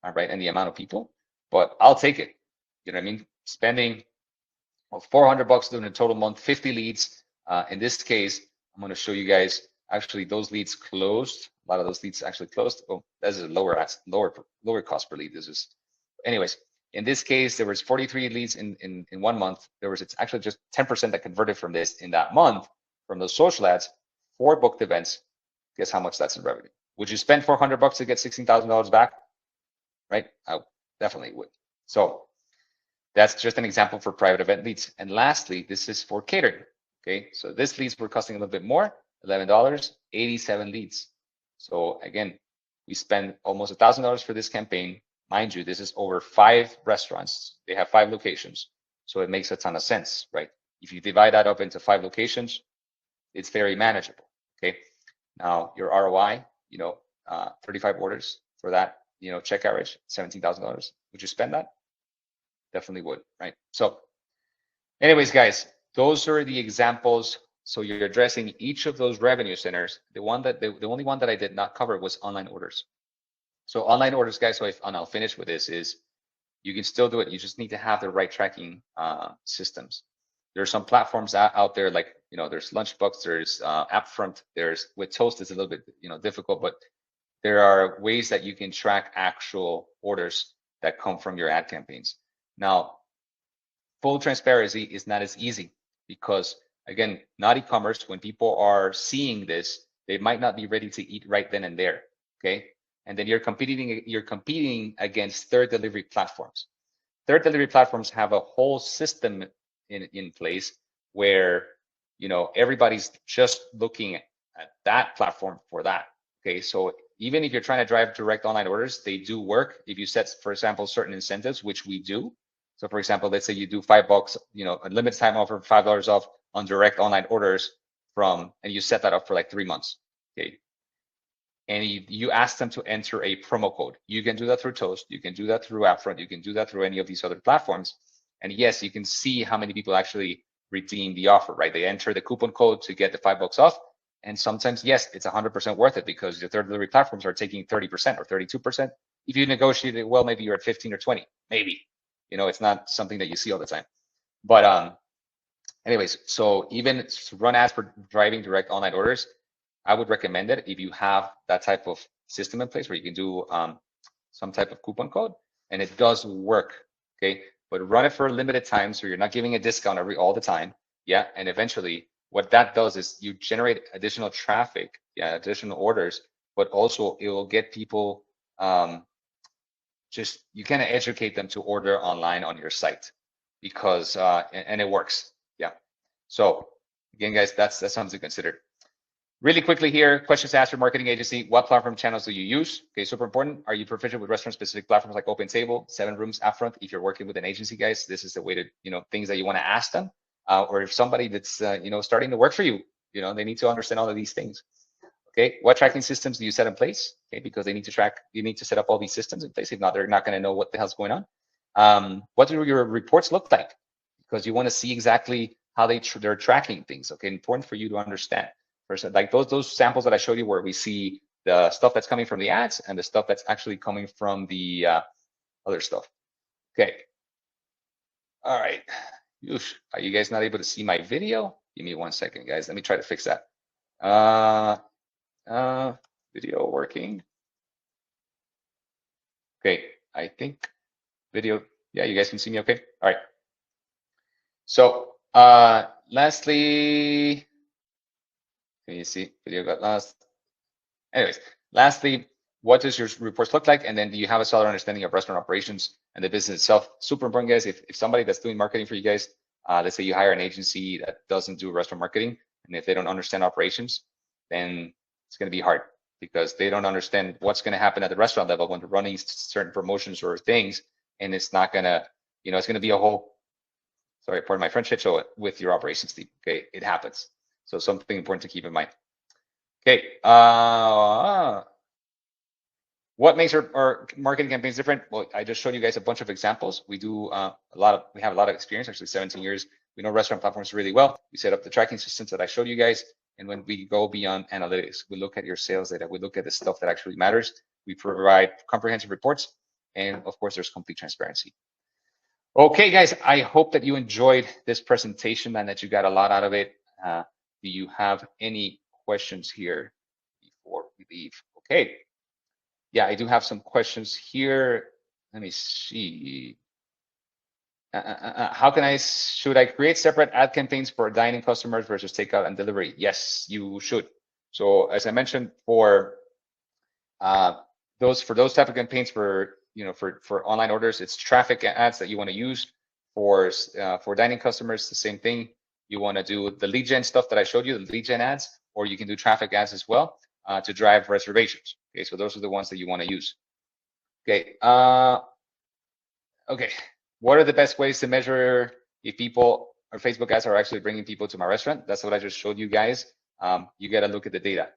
all right, and the amount of people. But I'll take it. You know what I mean? Spending $400 doing a total month, 50 leads. In this case, I'm going to show you guys actually those leads closed. A lot of those leads actually closed. Oh, this is a lower cost per lead. This is, anyways. In this case, there was 43 leads in 1 month. There was, it's actually just 10% that converted from this in that month from those social ads, 4 booked events. Guess how much that's in revenue? Would you spend $400 to get $16,000 back? Right? I definitely would. So that's just an example for private event leads. And lastly, this is for catering. Okay, so this leads were costing a little bit more, $11, 87 leads. So again, we spend almost $1,000 for this campaign. Mind you, this is over 5 restaurants. They have 5 locations. So it makes a ton of sense, right? If you divide that up into 5 locations, it's very manageable. Okay, now your ROI, 35 orders for that, check average, $17,000. Would you spend that? Definitely would, right? So anyways, guys, those are the examples. So you're addressing each of those revenue centers. The only one that I did not cover was online orders. So online orders, guys, so and I'll finish with this, is you can still do it. You just need to have the right tracking systems. There are some platforms out there, like, there's Lunchbox, there's Appfront, there's, with Toast it's a little bit, difficult, but there are ways that you can track actual orders that come from your ad campaigns. Now, full transparency is not as easy because, again, not e-commerce. When people are seeing this, they might not be ready to eat right then and there. Okay, and then you're competing against third delivery platforms. Third delivery platforms have a whole system in place where everybody's just looking at that platform for that. Okay, so even if you're trying to drive direct online orders, they do work if you set, for example, certain incentives, which we do. So for example, let's say you do $5, a limited time offer, $5 off on direct online orders and you set that up for like 3 months. Okay. And you ask them to enter a promo code. You can do that through Toast. You can do that through Appfront. You can do that through any of these other platforms. And yes, you can see how many people actually redeem the offer, right? They enter the coupon code to get the $5 off. And sometimes, yes, it's 100% worth it because your third delivery platforms are taking 30% or 32%. If you negotiate it well, maybe you're at 15 or 20, maybe. It's not something that you see all the time. But anyways, so even run ads for driving direct online orders, I would recommend it if you have that type of system in place where you can do some type of coupon code, and it does work. Okay, but run it for a limited time so you're not giving a discount all the time. Yeah, and eventually what that does is you generate additional traffic, additional orders, but also it will get people just, you kind of educate them to order online on your site because and it works. Yeah. So again, guys, that's something to consider. Really quickly here, questions to ask your marketing agency. What platform channels do you use? Okay, super important. Are you proficient with restaurant-specific platforms like OpenTable, 7 Rooms, Upfront? If you're working with an agency, guys, this is the way to, things that you want to ask them. Or if somebody that's, starting to work for you, they need to understand all of these things. Okay, what tracking systems do you set in place? Okay, because they need to track, you need to set up all these systems in place. If not, they're not going to know what the hell's going on. What do your reports look like? Because you want to see exactly how they're tracking things. Okay, important for you to understand. First, like those samples that I showed you where we see the stuff that's coming from the ads and the stuff that's actually coming from the other stuff. Okay. All right. Oof. Are you guys not able to see my video? Give me 1 second, guys. Let me try to fix that. Video working. Okay, I think video, yeah, you guys can see me okay? All right. So lastly, can you see video got lost? Anyways, lastly, what does your reports look like? And then do you have a solid understanding of restaurant operations and the business itself? Super important, guys. If somebody that's doing marketing for you guys, let's say you hire an agency that doesn't do restaurant marketing, and if they don't understand operations, then it's going to be hard because they don't understand what's going to happen at the restaurant level when they're running certain promotions or things, and it's not going to, it's going to be a whole, sorry, pardon my French, shit show with your operations team. Okay, it happens. So something important to keep in mind. Okay, What makes our marketing campaigns different? Well, I just showed you guys a bunch of examples. We do we have a lot of experience, actually 17 years. We know restaurant platforms really well. We set up the tracking systems that I showed you guys. And when we go beyond analytics, we look at your sales data. We look at the stuff that actually matters. We provide comprehensive reports. And of course, there's complete transparency. Okay, guys, I hope that you enjoyed this presentation and that you got a lot out of it. Do you have any questions here before we leave? Okay. Yeah, I do have some questions here. Let me see. Should I create separate ad campaigns for dining customers versus takeout and delivery? Yes, you should. So as I mentioned, for those type of campaigns for online orders, it's traffic ads that you want to use. For dining customers, the same thing. You want to do the lead gen stuff that I showed you, the lead gen ads, or you can do traffic ads as well to drive reservations. Okay, so those are the ones that you want to use. Okay. Okay. What are the best ways to measure if people or Facebook ads are actually bringing people to my restaurant? That's what I just showed you guys. You got to look at the data.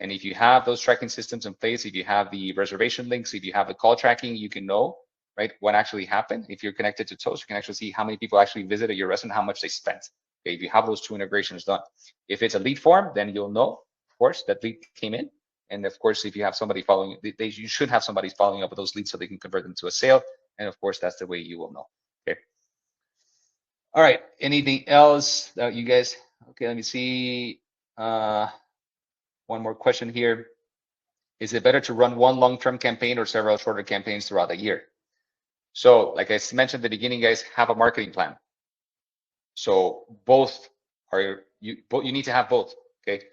And if you have those tracking systems in place, if you have the reservation links, if you have the call tracking, you can know, right, what actually happened. If you're connected to Toast, you can actually see how many people actually visited your restaurant, how much they spent. Okay, if you have those two integrations done. If it's a lead form, then you'll know, of course, that lead came in. And of course, if you have somebody following, you should have somebody following up with those leads so they can convert them to a sale. And of course, that's the way you will know. Okay. All right. Anything else that you guys? Okay. Let me see. One more question here. Is it better to run one long-term campaign or several shorter campaigns throughout the year? So, like I mentioned at the beginning, guys, have a marketing plan. So both are you need to have both. Okay.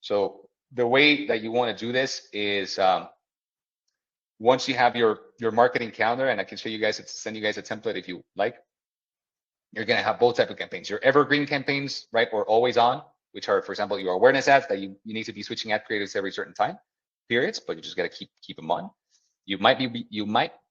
So the way that you want to do this is once you have your marketing calendar, and I can show you guys, send you guys a template if you like. You're going to have both type of campaigns, your evergreen campaigns, right, or always on, which are, for example, your awareness ads that you need to be switching ad creatives every certain time periods, but you just got to keep them on. You might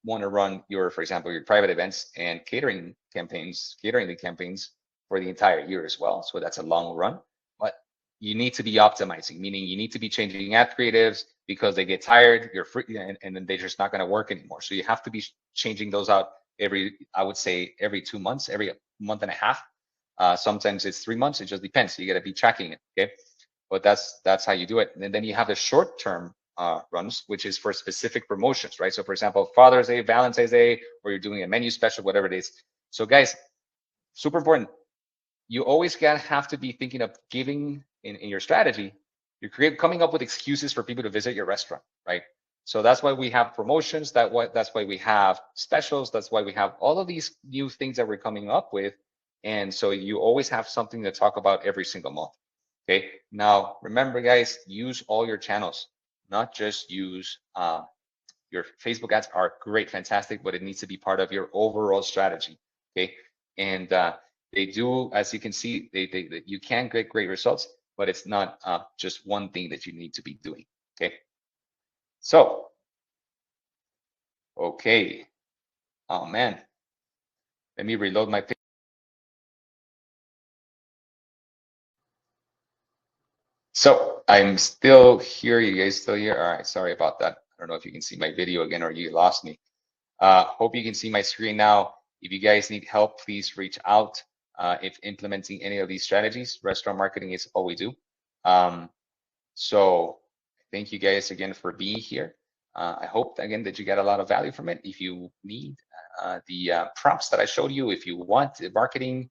want to run your, for example, your private events and catering lead campaigns for the entire year as well. So that's a long run, but you need to be optimizing, meaning you need to be changing ad creatives because they get tired, you're free, and then they're just not going to work anymore. So you have to be changing those out I would say every 2 months, every month and a half. Sometimes it's 3 months. It just depends. You got to be tracking it. Okay. But that's how you do it. And then you have the short-term runs, which is for specific promotions, right? So for example, Father's Day, Valentine's Day, or you're doing a menu special, whatever it is. So guys, super important. You always have to be thinking of giving in your strategy. You're coming up with excuses for people to visit your restaurant, right? So that's why we have promotions. That's why we have specials. That's why we have all of these new things that we're coming up with. And so you always have something to talk about every single month. Okay. Now, remember, guys, use all your channels, not just use your Facebook ads are great, fantastic, but it needs to be part of your overall strategy. Okay. And they do, as you can see, you can get great results, but it's not just one thing that you need to be doing. Okay. So, okay. Oh man, let me reload my page. So I'm still here. You guys still here? All right. Sorry about that. I don't know if you can see my video again or you lost me. Hope you can see my screen now. If you guys need help, please reach out. If implementing any of these strategies, restaurant marketing is all we do. So thank you guys again for being here. I hope again that you get a lot of value from it. If you need the prompts that I showed you, if you want the marketing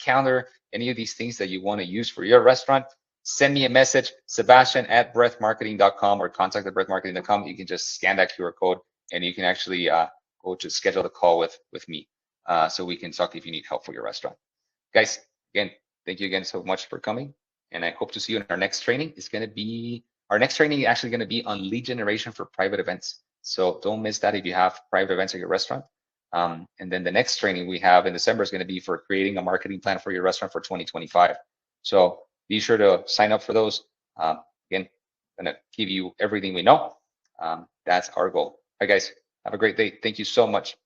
calendar, any of these things that you want to use for your restaurant, send me a message, Sebastian@breathmarketing.com or contact@breathmarketing.com. You can just scan that QR code and you can actually go to schedule the call with me so we can talk if you need help for your restaurant. Guys, again, thank you again so much for coming. And I hope to see you in our next training. Our next training is actually going to be on lead generation for private events. So don't miss that if you have private events at your restaurant. And then the next training we have in December is going to be for creating a marketing plan for your restaurant for 2025. So be sure to sign up for those. Again, I'm going to give you everything we know. That's our goal. All right, guys, have a great day. Thank you so much.